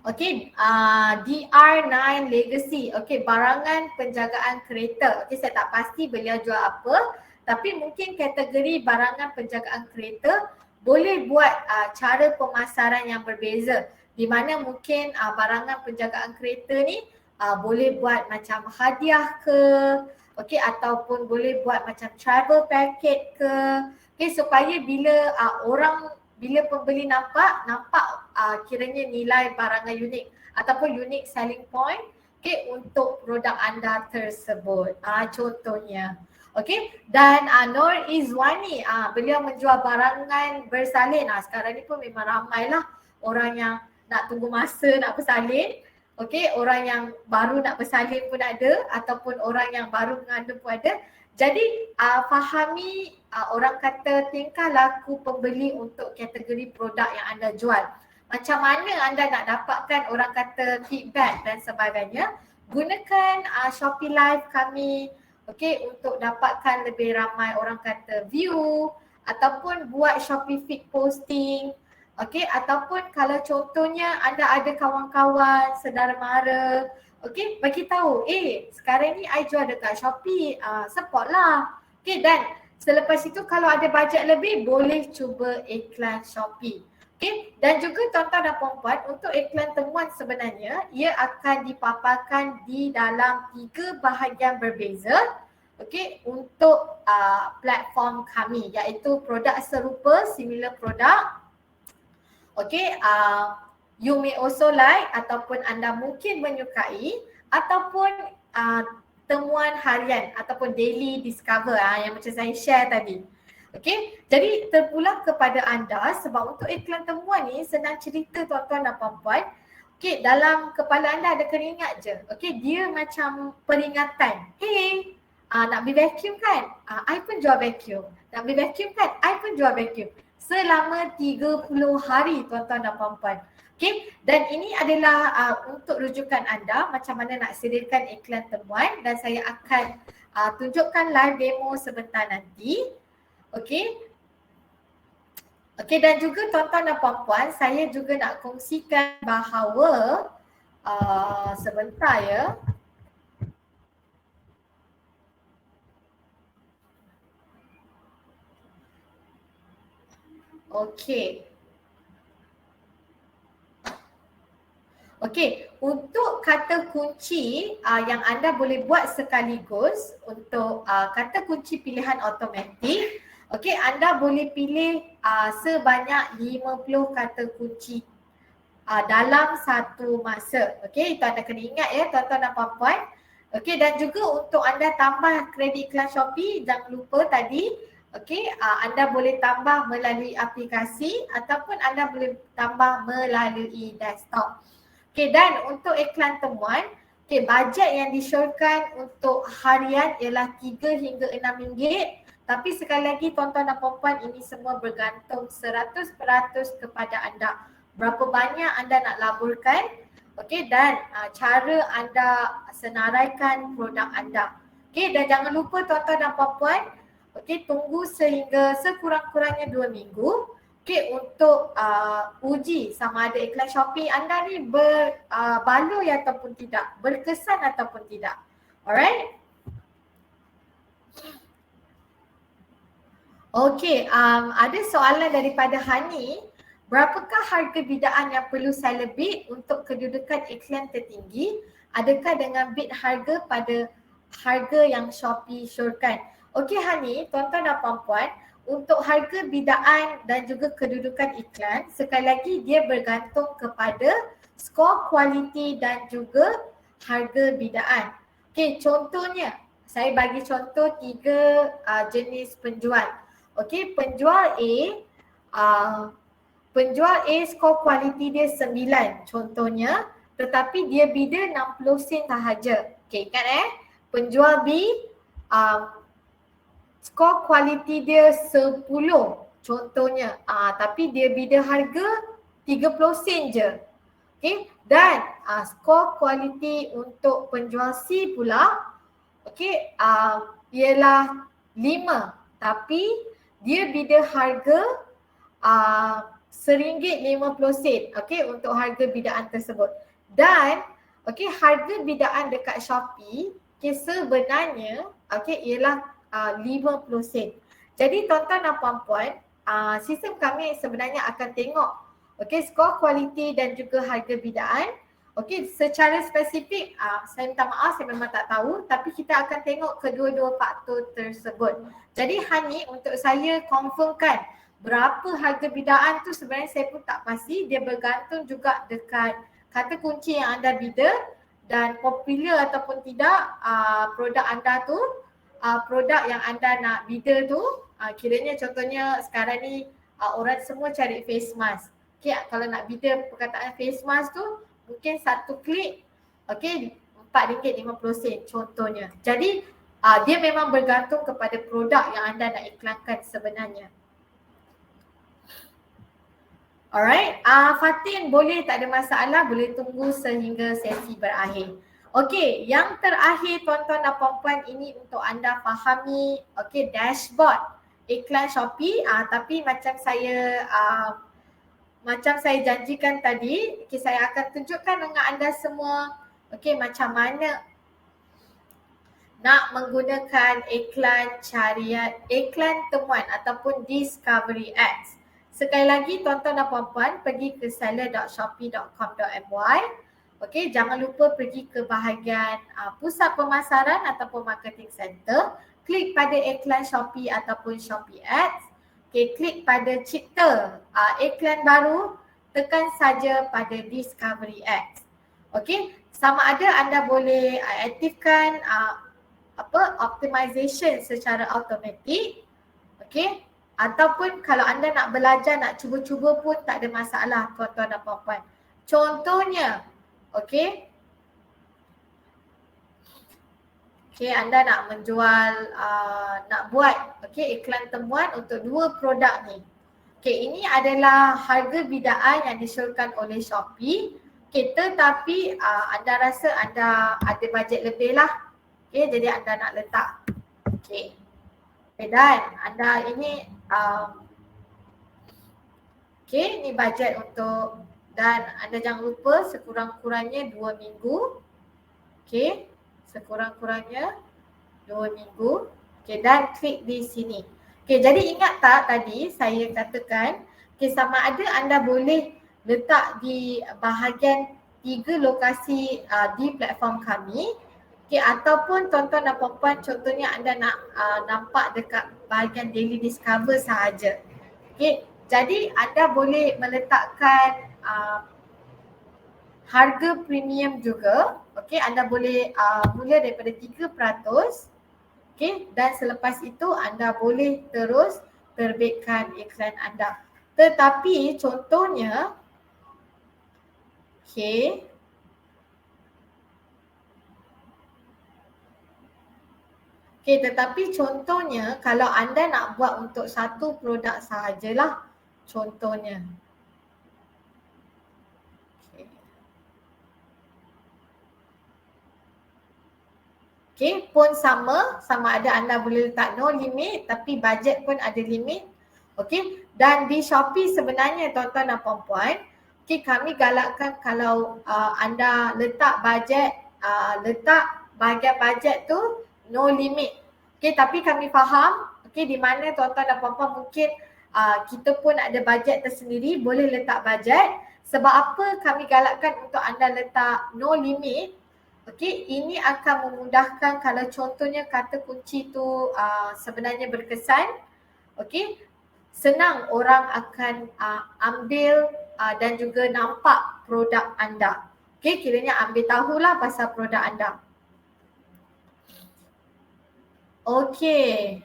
DR9 Legacy, barangan penjagaan kereta. Saya tak pasti beliau jual apa, tapi mungkin kategori barangan penjagaan kereta boleh buat cara pemasaran yang berbeza, di mana mungkin barangan penjagaan kereta ni boleh buat macam hadiah ke, ataupun boleh buat macam travel package ke, supaya bila pembeli nampak kiranya nilai barangan unik ataupun unique selling point untuk produk anda tersebut. Contohnya. Dan Nur Izwani, beliau menjual barangan bersalin. Sekarang ni pun memang ramailah orang yang nak tunggu masa nak bersalin. Orang yang baru nak bersalin pun ada, ataupun orang yang baru mengandung pun ada. Jadi fahami orang kata tingkah laku pembeli untuk kategori produk yang anda jual. Macam mana anda nak dapatkan orang kata feedback dan sebagainya. Gunakan Shopee Live kami untuk dapatkan lebih ramai orang kata view, ataupun buat Shopee feed posting. Ataupun kalau contohnya anda ada kawan-kawan, saudara mara, bagi tahu, sekarang ni I jual dekat Shopee, support lah. Dan selepas itu kalau ada bajet lebih, boleh cuba iklan Shopee. Dan juga tuan-tuan dan puan-puan, untuk iklan temuan sebenarnya, ia akan dipaparkan di dalam 3 bahagian berbeza. Untuk platform kami, iaitu produk serupa, similar product. You may also like, ataupun anda mungkin menyukai, ataupun temuan harian ataupun daily discover yang macam saya share tadi. Jadi terpulang kepada anda sebab untuk iklan temuan ni senang cerita tuan-tuan dan puan-puan. Dalam kepala anda ada keringat je. Dia macam peringatan. Hey, nak beli vacuum kan? I pun jual vacuum. Nak beli vacuum kan? I pun jual vacuum. Selama 30 hari tuan-tuan dan puan-puan. Dan ini adalah untuk rujukan anda macam mana nak sediakan iklan temuan, dan saya akan tunjukkan live demo sebentar nanti. Dan juga tuan-tuan dan puan-puan, saya juga nak kongsikan bahawa sebentar ya. Untuk kata kunci yang anda boleh buat sekaligus untuk kata kunci pilihan automatik, anda boleh pilih sebanyak 50 kata kunci dalam satu masa. Itu anda kena ingat ya tuan-tuan dan puan-puan. Dan juga untuk anda tambah kredit iklan Shopee, jangan lupa tadi, anda boleh tambah melalui aplikasi ataupun anda boleh tambah melalui desktop. Dan untuk iklan temuan, bajet yang disyorkan untuk harian ialah 3 hingga 6 ringgit. Tapi sekali lagi tuan-tuan dan puan-puan, ini semua bergantung 100% kepada anda. Berapa banyak anda nak laburkan, dan cara anda senaraikan produk anda. Dan jangan lupa tuan-tuan dan puan-puan, tunggu sehingga sekurang-kurangnya 2 minggu. Okay, untuk uji sama ada iklan Shopee anda ni berbaloi ataupun tidak, berkesan ataupun tidak. Alright? Okay, ada soalan daripada Hani. Berapakah harga bidaan yang perlu saya bid untuk kedudukan iklan tertinggi? Adakah dengan bid harga pada harga yang Shopee syorkan? Okay Hani, tuan-tuan dan puan-puan, untuk harga bidaan dan juga kedudukan iklan, sekali lagi dia bergantung kepada skor kualiti dan juga harga bidaan. Okay, contohnya, saya bagi contoh 3 jenis penjual. Okay, penjual A skor kualiti dia 9 contohnya, tetapi dia bida 60 sen sahaja. Okay, ingat penjual B skor kualiti dia 10 contohnya, tapi dia bida harga 30 sen je. Okay, dan skor kualiti untuk penjual C pula ialah 5, tapi dia bida harga RM1.50 untuk harga bidaan tersebut. Dan harga bidaan dekat Shopee sebenarnya ialah 50 sen. Jadi tuan-tuan dan puan-puan, sistem kami sebenarnya akan tengok skor kualiti dan juga harga bidaan. Secara spesifik saya minta maaf, saya memang tak tahu, tapi kita akan tengok kedua-dua faktor tersebut. Jadi Hani, untuk saya confirmkan berapa harga bidaan tu sebenarnya saya pun tak pasti. Dia bergantung juga dekat kata kunci yang anda bida dan popular ataupun tidak produk anda tu, produk yang anda nak bida tu. Kiranya contohnya sekarang ni orang semua cari face mask. Kalau nak bida perkataan face mask tu, mungkin satu klik RM4.50 contohnya. Jadi dia memang bergantung kepada produk yang anda nak iklankan sebenarnya. Alright, Fatin boleh, tak ada masalah, boleh tunggu sehingga sesi berakhir. Okey, yang terakhir tuan-tuan dan puan-puan, ini untuk anda fahami dashboard iklan Shopee, tapi macam saya janjikan tadi, saya akan tunjukkan dengan anda semua macam mana nak menggunakan iklan carian, iklan temuan ataupun discovery ads. Sekali lagi tuan-tuan dan puan-puan, pergi ke seller.shopee.com.my. Jangan lupa pergi ke bahagian pusat pemasaran ataupun marketing center. Klik pada iklan Shopee ataupun Shopee Ads. Klik pada cipta iklan baru, tekan saja pada discovery ads. Sama ada anda boleh aktifkan optimization secara automatik. Ataupun kalau anda nak belajar, nak cuba-cuba pun tak ada masalah tuan-tuan dan puan-puan. Contohnya, anda nak menjual, nak buat iklan temuan untuk 2 produk ni. Ini adalah harga bidaan yang disyorkan oleh Shopee. Tetapi anda rasa anda ada bajet lebih lah. Jadi anda nak letak. Dan anda ini ni bajet untuk, dan anda jangan lupa sekurang-kurangnya 2 minggu. Sekurang-kurangnya 2 minggu. Dan klik di sini. Jadi ingat tak tadi saya katakan sama ada anda boleh letak di bahagian 3 lokasi di platform kami. Ataupun tuan-tuan dan puan-puan, contohnya anda nak nampak dekat bahagian daily discover sahaja. Jadi anda boleh meletakkan harga premium juga. Anda boleh mula daripada 3%. Dan selepas itu anda boleh terus terbitkan iklan anda. Tetapi contohnya tetapi contohnya kalau anda nak buat untuk satu produk sahajalah, contohnya. Pun sama ada anda boleh letak no limit, tapi bajet pun ada limit. Okey, dan di Shopee sebenarnya tuan-tuan dan puan-puan, okey, kami galakkan kalau anda letak bahagian bajet tu no limit. Okey, tapi kami faham okey di mana tuan-tuan dan puan-puan mungkin kita pun ada bajet tersendiri, boleh letak bajet. Sebab apa kami galakkan untuk anda letak no limit? Okey, ini akan memudahkan kalau contohnya kata kunci tu sebenarnya berkesan. Okey, senang orang akan ambil dan juga nampak produk anda. Okey, kiranya ambil tahulah pasal produk anda. Okey.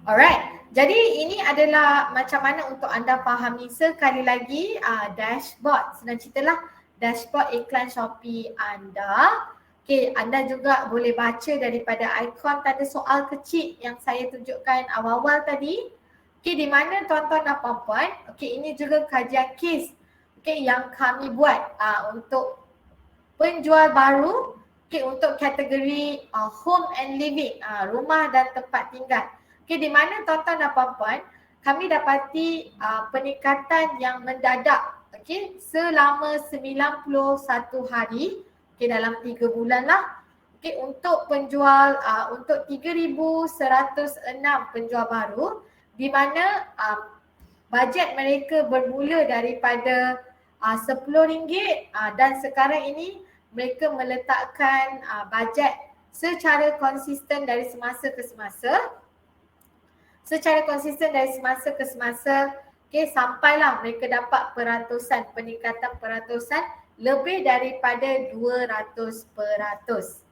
Alright. Jadi ini adalah macam mana untuk anda fahami sekali lagi dashboard. Senang ceritalah dashboard iklan Shopee anda. Okey, anda juga boleh baca daripada ikon tanda soal kecil yang saya tunjukkan awal-awal tadi. Okey, di mana tuan-tuan dan puan-puan, okey, ini juga kajian kes okey yang kami buat untuk penjual baru, okey, untuk kategori home and living, rumah dan tempat tinggal. Okey, di mana tuan-tuan dan puan-puan, kami dapati peningkatan yang mendadak, okey, selama 91 hari, okey, dalam 3 bulan lah. Okey, untuk penjual untuk 3,106 penjual baru, di mana bajet mereka bermula daripada RM10 dan sekarang ini mereka meletakkan bajet secara konsisten dari semasa ke semasa. Okey, sampailah mereka dapat peningkatan peratusan lebih daripada 200%.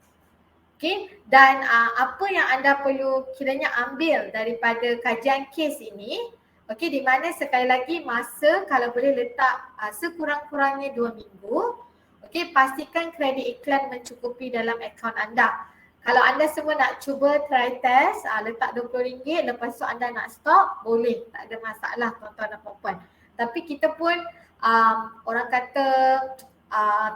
Okey, dan apa yang anda perlu kiranya ambil daripada kajian kes ini, okey, di mana sekali lagi masa kalau boleh letak sekurang-kurangnya 2 minggu. Okey, pastikan kredit iklan mencukupi dalam akaun anda. Kalau anda semua nak cuba try test, letak RM20, lepas tu anda nak stop, boleh, tak ada masalah tuan-tuan dan puan-puan. Tapi kita pun orang kata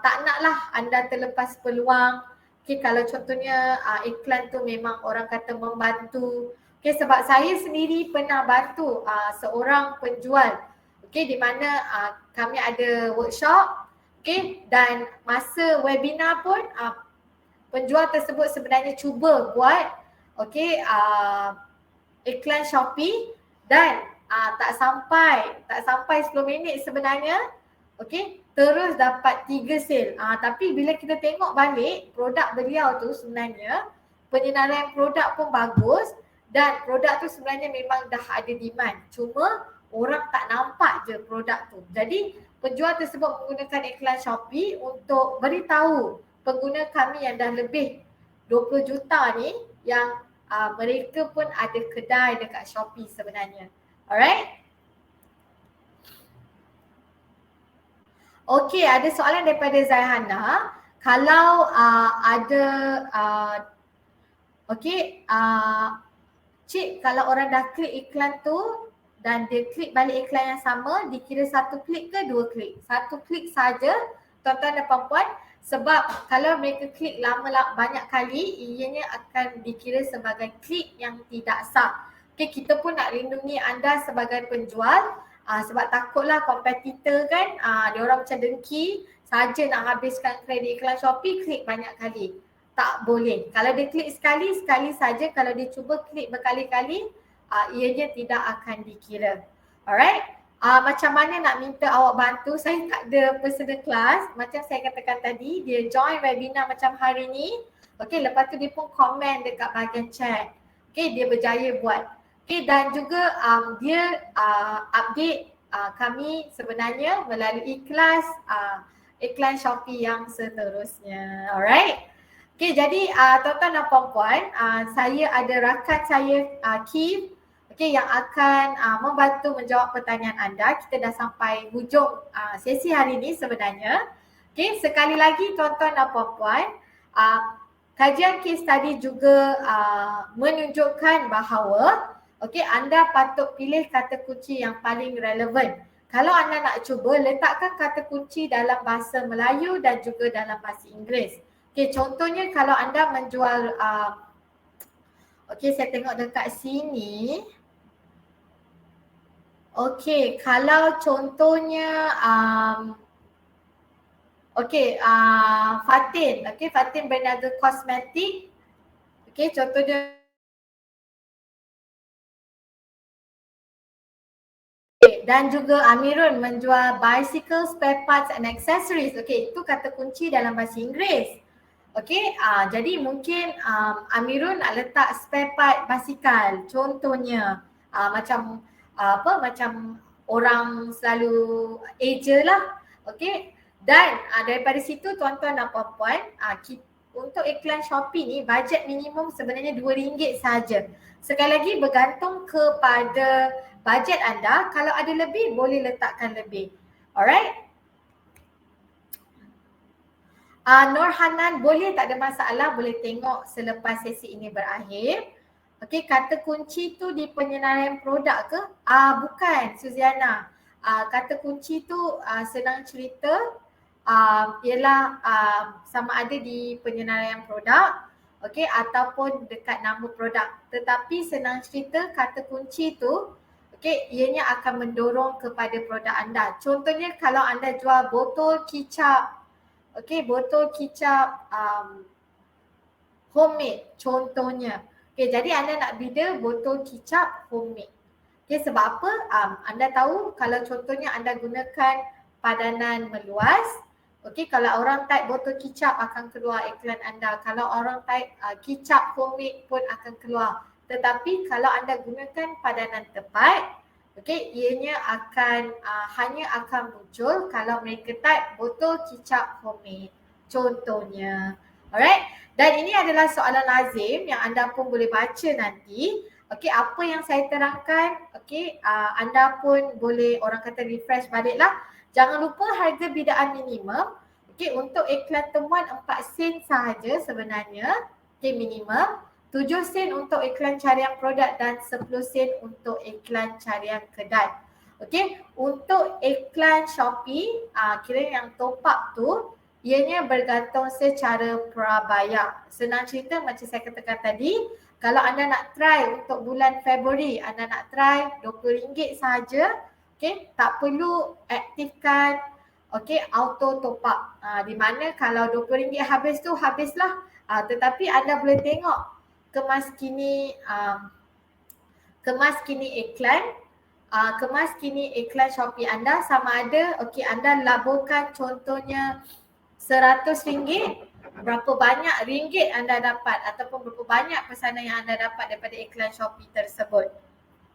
tak naklah anda terlepas peluang. Okay, kalau contohnya iklan tu memang orang kata membantu. Okay, sebab saya sendiri pernah bantu seorang penjual. Okay, di mana kami ada workshop. Okay, dan masa webinar pun penjual tersebut sebenarnya cuba buat iklan Shopee dan tak sampai 10 minit sebenarnya, okey, terus dapat 3 sale. Tapi bila kita tengok balik produk beliau tu sebenarnya penyenarai produk pun bagus dan produk tu sebenarnya memang dah ada demand. Cuma orang tak nampak je produk tu. Jadi penjual tersebut menggunakan iklan Shopee untuk beritahu pengguna kami yang dah lebih 20 juta ni yang mereka pun ada kedai dekat Shopee sebenarnya. Alright? Okey, ada soalan daripada Zaihana. Kalau ada Cik, kalau orang dah klik iklan tu dan dia klik balik iklan yang sama, dikira satu klik ke dua klik? Satu klik saja, tuan-tuan dan puan-puan. Sebab kalau mereka klik banyak kali, ianya akan dikira sebagai klik yang tidak sah. Okey, kita pun nak lindungi anda sebagai penjual sebab takutlah kompetitor kan, dia orang macam dengki saja nak habiskan kredit iklan Shopee, klik banyak kali. Tak boleh. Kalau dia klik sekali saja. Kalau dia cuba klik berkali-kali, ianya tidak akan dikira. Alright? Macam mana nak minta awak bantu? Saya tak ada personal class. Macam saya katakan tadi, dia join webinar macam hari ni. Okay, lepas tu dia pun komen dekat bahagian chat. Okay, dia berjaya buat. Okay, dan juga dia update kami sebenarnya melalui kelas iklan Shopee yang seterusnya. Alright? Okay, jadi tuan-tuan dan puan-puan, saya ada rakan saya Keith, okay, yang akan membantu menjawab pertanyaan anda. Kita dah sampai hujung sesi hari ini sebenarnya. Okay, sekali lagi tuan-tuan dan puan-puan, kajian case tadi juga menunjukkan bahawa anda patut pilih kata kunci yang paling relevan. Kalau anda nak cuba, letakkan kata kunci dalam bahasa Melayu dan juga dalam bahasa Inggeris. Okay, contohnya kalau anda menjual Okey, saya tengok dekat sini. Okey, kalau contohnya Fatin. Okey, Fatin berniaga kosmetik. Okey, contohnya dan juga Amirun menjual bicycle spare parts and accessories. Okey, itu kata kunci dalam bahasa Inggeris. Okey, jadi mungkin Amirun nak letak spare part basikal. Contohnya macam macam orang selalu eja lah. Okey. Dan daripada situ tuan-tuan dan puan-puan, untuk iklan Shopee ni bajet minimum sebenarnya RM2 saja. Sekali lagi bergantung kepada bajet anda. Kalau ada lebih boleh letakkan lebih. Alright? Nur Hanan, boleh, tak ada masalah, boleh tengok selepas sesi ini berakhir. Okey, kata kunci tu di penyenaraian produk ke? Bukan, Suziana. Kata kunci tu senang cerita ialah sama ada di penyenaraian produk, okey, ataupun dekat nama produk. Tetapi senang cerita kata kunci tu, okey, ianya akan mendorong kepada produk anda. Contohnya kalau anda jual botol kicap, okey, botol kicap homemade contohnya. Okey, jadi anda nak bida botol kicap homemade. Okey, sebab apa? Anda tahu kalau contohnya anda gunakan padanan meluas, okey, kalau orang type botol kicap akan keluar iklan anda. Kalau orang type kicap homemade pun akan keluar. Tetapi kalau anda gunakan padanan tepat, okey, ianya akan hanya akan muncul kalau mereka type botol kicap homemade contohnya. Alright? Dan ini adalah soalan lazim yang anda pun boleh baca nanti. Okey, apa yang saya terangkan, okey, anda pun boleh orang kata refresh baliklah. Jangan lupa harga bidaan minimum. Okey, untuk iklan temuan 4 sen sahaja sebenarnya. Okey, minimum. 7 sen untuk iklan carian produk dan 10 sen untuk iklan carian kedai. Okey, untuk iklan Shopee, kira yang top up tu, ianya bergantung secara prabayar. Senang cerita macam saya katakan tadi, kalau anda nak try untuk bulan Februari, anda nak try RM20 sahaja, okey, tak perlu aktifkan auto top up. Di mana kalau RM20 habis tu habislah. Tetapi anda boleh tengok kemas kini iklan Shopee anda sama ada anda laburkan contohnya RM100, berapa banyak ringgit anda dapat ataupun berapa banyak pesanan yang anda dapat daripada iklan Shopee tersebut.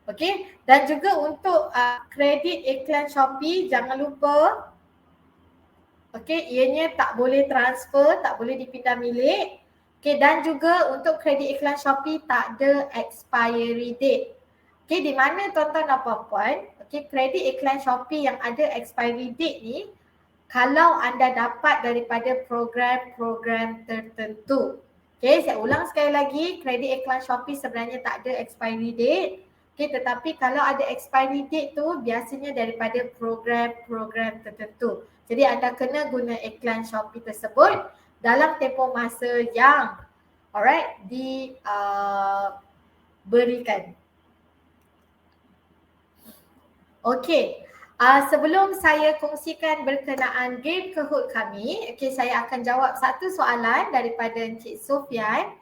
Okey, dan juga untuk kredit iklan Shopee jangan lupa ianya tak boleh transfer, tak boleh dipindah milik. Dan juga untuk kredit iklan Shopee tak ada expiry date. Di mana tuan-tuan dan puan-puan, kredit iklan Shopee yang ada expiry date ni kalau anda dapat daripada program-program tertentu. Saya ulang sekali lagi, kredit iklan Shopee sebenarnya tak ada expiry date. Tetapi kalau ada expiry date tu biasanya daripada program-program tertentu. Jadi anda kena guna iklan Shopee tersebut dalam tempoh masa yang diberikan. Okey. Sebelum saya kongsikan berkenaan game Kahoot kami, saya akan jawab satu soalan daripada Encik Sofian.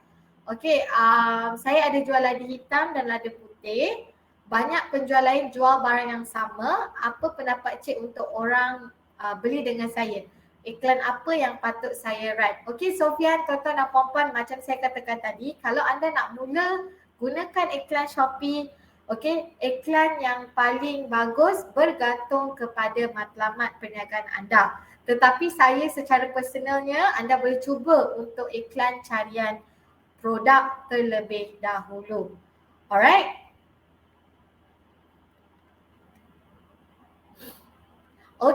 Saya ada jual lada hitam dan lada putih. Banyak penjual lain jual barang yang sama. Apa pendapat Cik untuk orang beli dengan saya? Iklan apa yang patut saya run? Sofian, tuan-tuan dan puan-puan, macam saya katakan tadi, kalau anda nak mula gunakan iklan Shopee, iklan yang paling bagus bergantung kepada matlamat perniagaan anda. Tetapi saya secara personalnya, anda boleh cuba untuk iklan carian produk terlebih dahulu. Alright?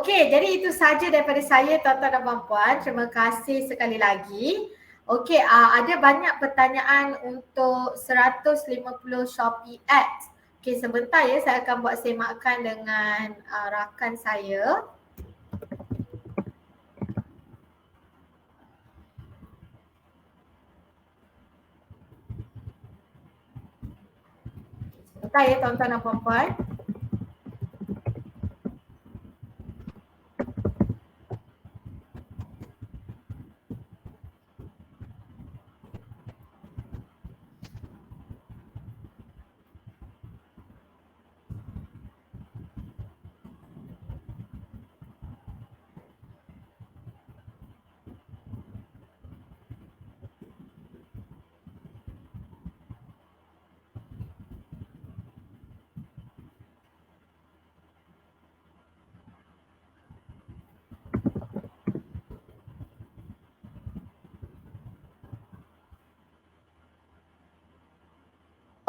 Jadi itu saja daripada saya tuan-tuan dan puan-puan. Terima kasih sekali lagi. Ada banyak pertanyaan untuk 150 Shopee Ads. Sebentar ya, saya akan buat semakan dengan rakan saya. sebentar ya tuan-tuan dan puan-puan.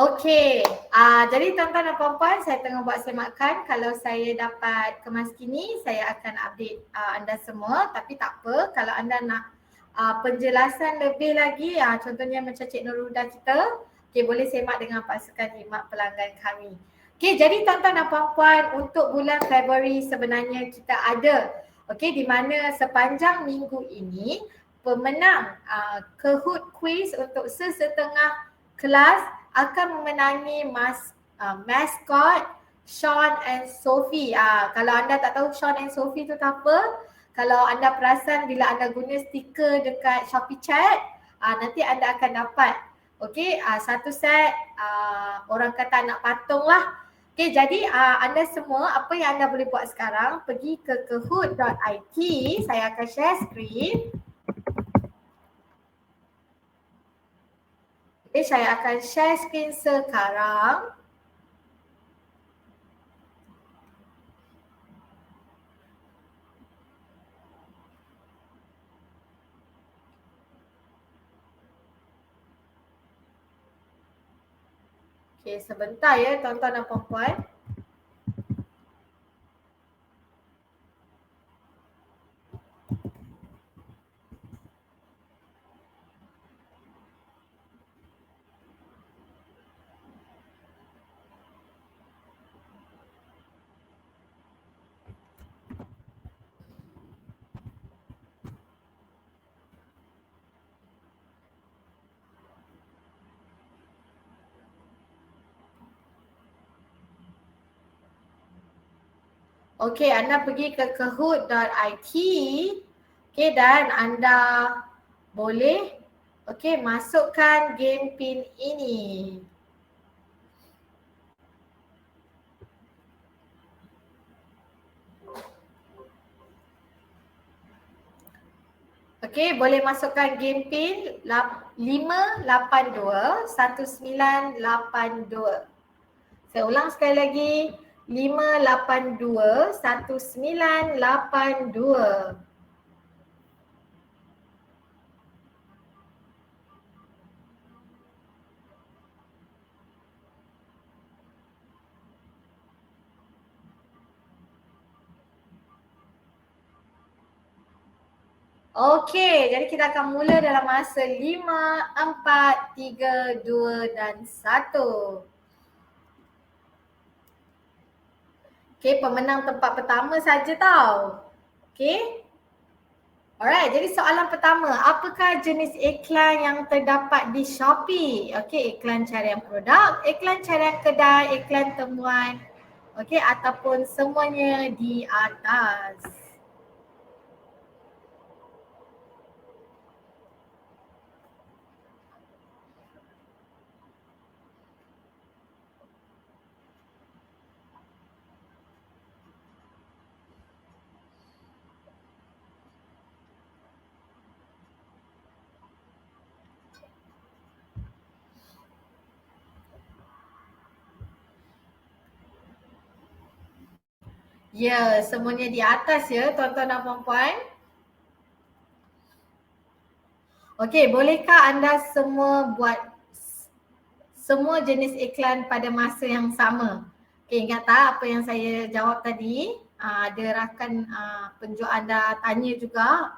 Okey, jadi tuan-tuan dan puan-puan, saya tengah buat semakan. Kalau saya dapat kemas kini, saya akan update anda semua. Tapi tak apa, kalau anda nak penjelasan lebih lagi, contohnya macam Cik Nurhuda kita, okey, boleh semak dengan pasukan khidmat pelanggan kami. Okey, jadi tuan-tuan dan puan-puan, untuk bulan Februari sebenarnya kita ada, okey, di mana sepanjang minggu ini pemenang Kahoot quiz untuk sesetengah kelas akan memenangi mascot Sean and Sophie. Kalau anda tak tahu Sean and Sophie tu apa, kalau anda perasan bila anda guna stiker dekat Shopee Chat, nanti anda akan dapat satu set orang kata anak patung lah. Jadi anda semua, apa yang anda boleh buat sekarang, pergi ke kahoot.it. Saya akan share screen. Saya akan share screen sekarang. Sebentar ya tuan-tuan dan puan-puan. Anda pergi ke kahoot.it, dan anda boleh masukkan game pin ini. Boleh masukkan game pin 5821982. Saya ulang sekali lagi, 5821982. Jadi kita akan mula dalam masa 5, 4, 3, 2 dan 1. Pemenang tempat pertama saja tau. Alright, jadi soalan pertama, apakah jenis iklan yang terdapat di Shopee? Iklan carian produk, iklan carian kedai, iklan temuan, ataupun semuanya di atas. Ya, semuanya di atas ya tuan-tuan dan puan-puan. Bolehkah anda semua buat semua jenis iklan pada masa yang sama? Ingat tak apa yang saya jawab tadi? Ada rakan penjual anda tanya juga.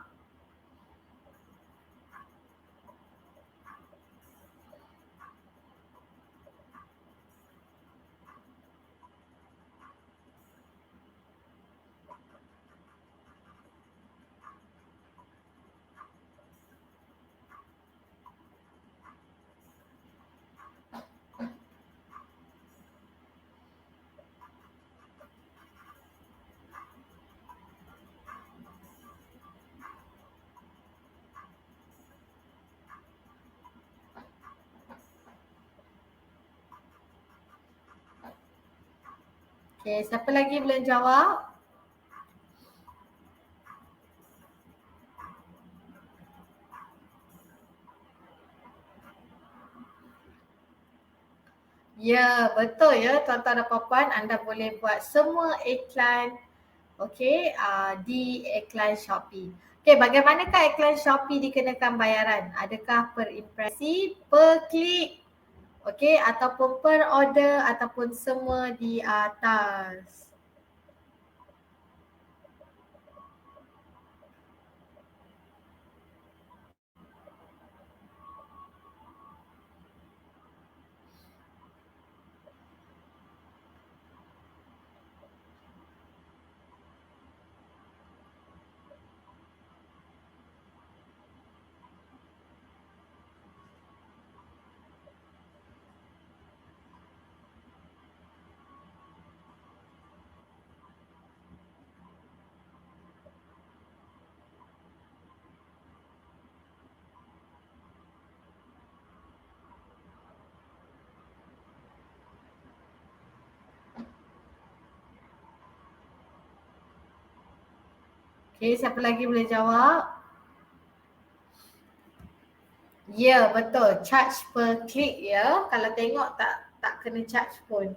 Okay, siapa lagi boleh jawab? Ya, betul ya tuan-tuan dan puan-puan, anda boleh buat semua iklan di iklan Shopee. Okey, bagaimanakah iklan Shopee dikenakan bayaran? Adakah per impresi, per klik, ataupun per order ataupun semua di atas? Okey, siapa lagi boleh jawab? Ya, betul. Charge per klik ya. Kalau tengok tak kena charge pun.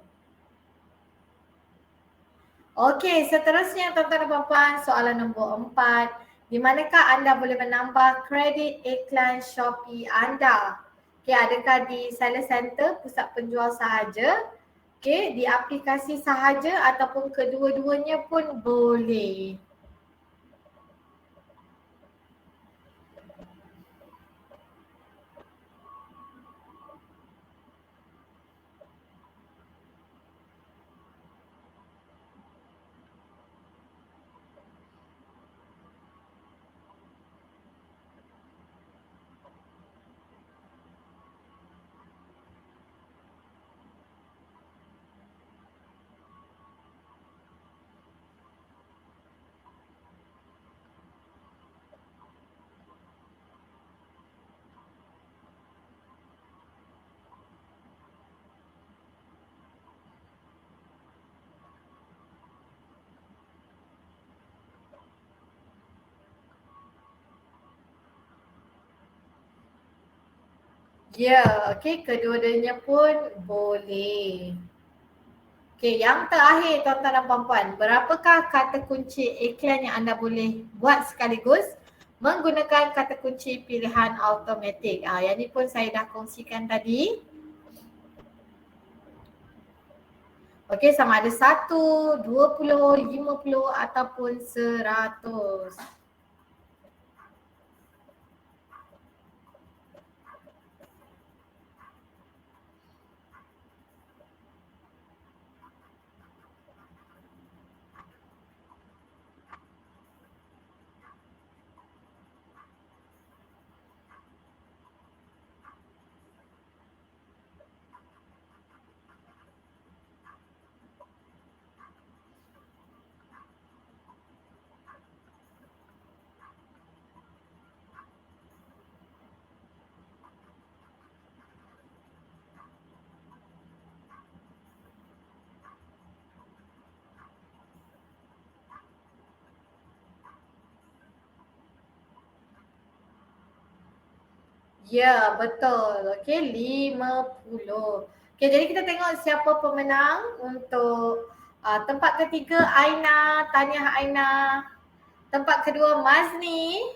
Okey, seterusnya tuan-tuan dan puan-puan, soalan nombor 4. Di manakah anda boleh menambah kredit iklan Shopee anda? Okey, adakah di seller center, pusat penjual sahaja? Okey, di aplikasi sahaja ataupun kedua-duanya pun boleh. Ya, okey, kedua-duanya pun boleh. Okey, yang terakhir tuan-tuan dan puan-puan, berapakah kata kunci iklan yang anda boleh buat sekaligus menggunakan kata kunci pilihan automatik? Yang ni pun saya dah kongsikan tadi. Okey, sama ada 1, 20, 50 ataupun 100. Ya, betul. Okey, 50. Okey, jadi kita tengok siapa pemenang untuk tempat ketiga Aina, Tahniah Aina. Tempat kedua Mazni.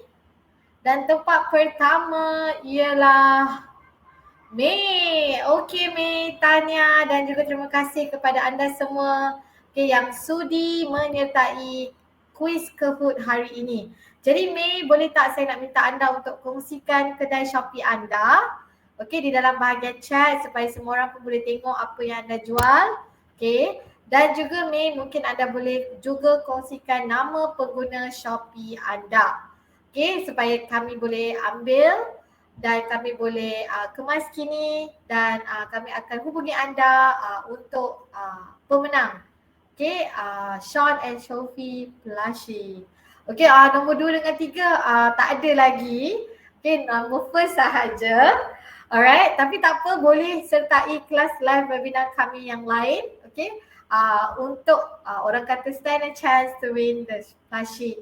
Dan tempat pertama ialah May. Okey May, Tanya dan juga terima kasih kepada anda semua yang sudi menyertai kuis Kahoot hari ini. Jadi May, boleh tak saya nak minta anda untuk kongsikan kedai Shopee anda di dalam bahagian chat supaya semua orang pun boleh tengok apa yang anda jual. Dan juga May, mungkin anda boleh juga kongsikan nama pengguna Shopee anda. Supaya kami boleh ambil dan kami boleh kemas kini dan kami akan hubungi anda untuk pemenang. Sean and Sophie Plushie. Nombor 2 dengan 3 tak ada lagi. Nombor first sahaja. Alright, tapi tak apa, boleh sertai kelas live webinar kami yang lain. untuk orang kata stand a chance to win the plushie.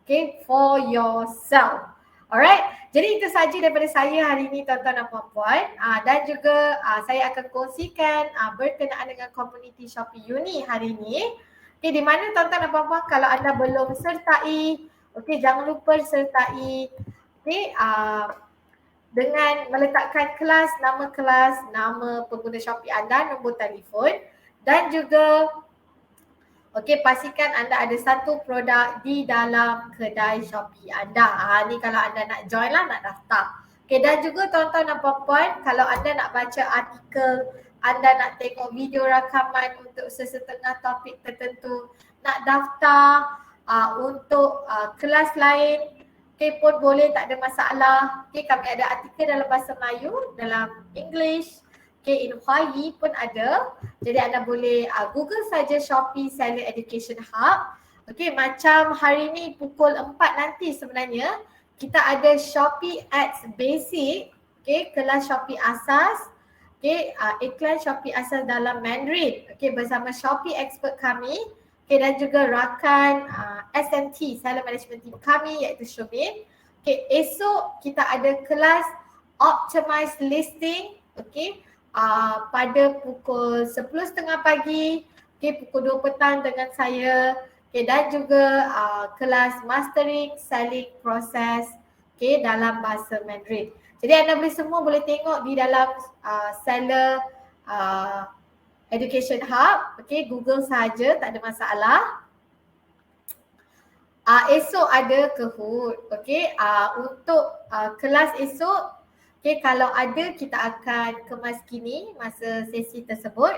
Okay, for yourself. Alright, jadi itu sahaja daripada saya hari ini tuan-tuan dan puan-puan. Dan juga saya akan kongsikan berkenaan dengan komuniti Shopee Uni hari ini. Okay, di mana tuan-tuan dan puan-puan kalau anda belum sertai, okay, jangan lupa sertai. Okay, dengan meletakkan kelas, nama pengguna Shopee anda, nombor telefon dan juga pastikan anda ada satu produk di dalam kedai Shopee anda. Ni kalau anda nak join lah, nak daftar. Dan juga tuan-tuan dan puan-puan, kalau anda nak baca artikel, anda nak tengok video rakaman untuk sesetengah topik tertentu, nak daftar untuk kelas lain, pun boleh, tak ada masalah. Kami ada artikel dalam bahasa Melayu, dalam English, in Huayi pun ada. Jadi anda boleh Google saja Shopee Seller Education Hub. Macam hari ni pukul 4 nanti sebenarnya kita ada Shopee Ads Basic, kelas Shopee Asas, iklan Shopee Asas dalam Mandarin, bersama Shopee expert kami, dan juga rakan SMT, Seller Management Team kami iaitu Syumin. Esok kita ada kelas Optimize Listing, pada pukul 10.30 pagi, pukul 2 petang dengan saya, dan juga kelas Mastering Selling Process dalam bahasa Mandarin. Jadi anda semua boleh tengok di dalam Seller Education Hub, Google saja, tak ada masalah. Esok ada Kahoot, untuk kelas esok, kalau ada kita akan kemas kini masa sesi tersebut.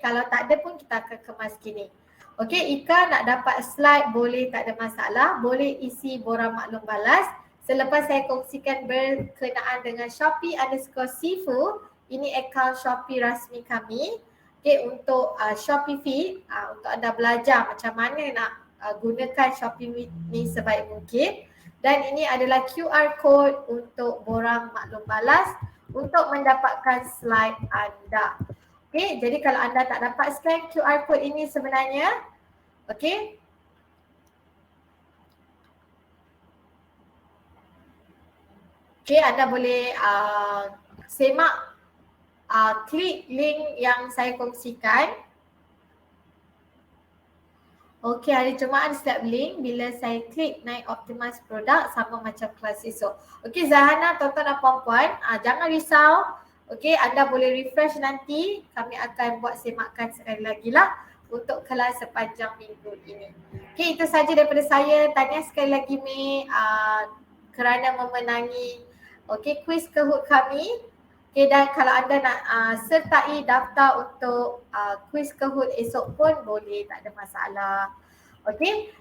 Kalau tak ada pun kita akan kemas kini. Ika nak dapat slide boleh, tak ada masalah. Boleh isi borang maklum balas. Selepas saya kongsikan berkenaan dengan Shopee_Sifu. Ini akaun Shopee rasmi kami. Untuk Shopee Feed, untuk anda belajar macam mana nak gunakan Shopee ni sebaik mungkin. Dan ini adalah QR code untuk borang maklum balas untuk mendapatkan slide anda. Jadi kalau anda tak dapat scan QR code ini sebenarnya, anda boleh semak, klik link yang saya kongsikan. Hari Jumaat setiap link bila saya klik naik optimize produk sama macam kelas esok. Zahana, tuan-tuan dan puan-puan, jangan risau. Anda boleh refresh nanti. Kami akan buat semakan sekali lagi lah untuk kelas sepanjang minggu ini. Itu saja daripada saya. Tanya sekali lagi Mei kerana memenangi kuis Kahoot kami. Dan kalau anda nak sertai daftar untuk kuis Kahoot esok pun boleh, tak ada masalah.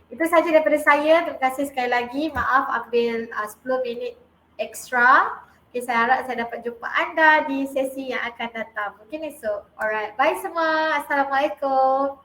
Itu saja daripada saya. Terima kasih sekali lagi. Maaf ambil 10 minit extra. Saya harap saya dapat jumpa anda di sesi yang akan datang mungkin esok. Alright, bye semua. Assalamualaikum.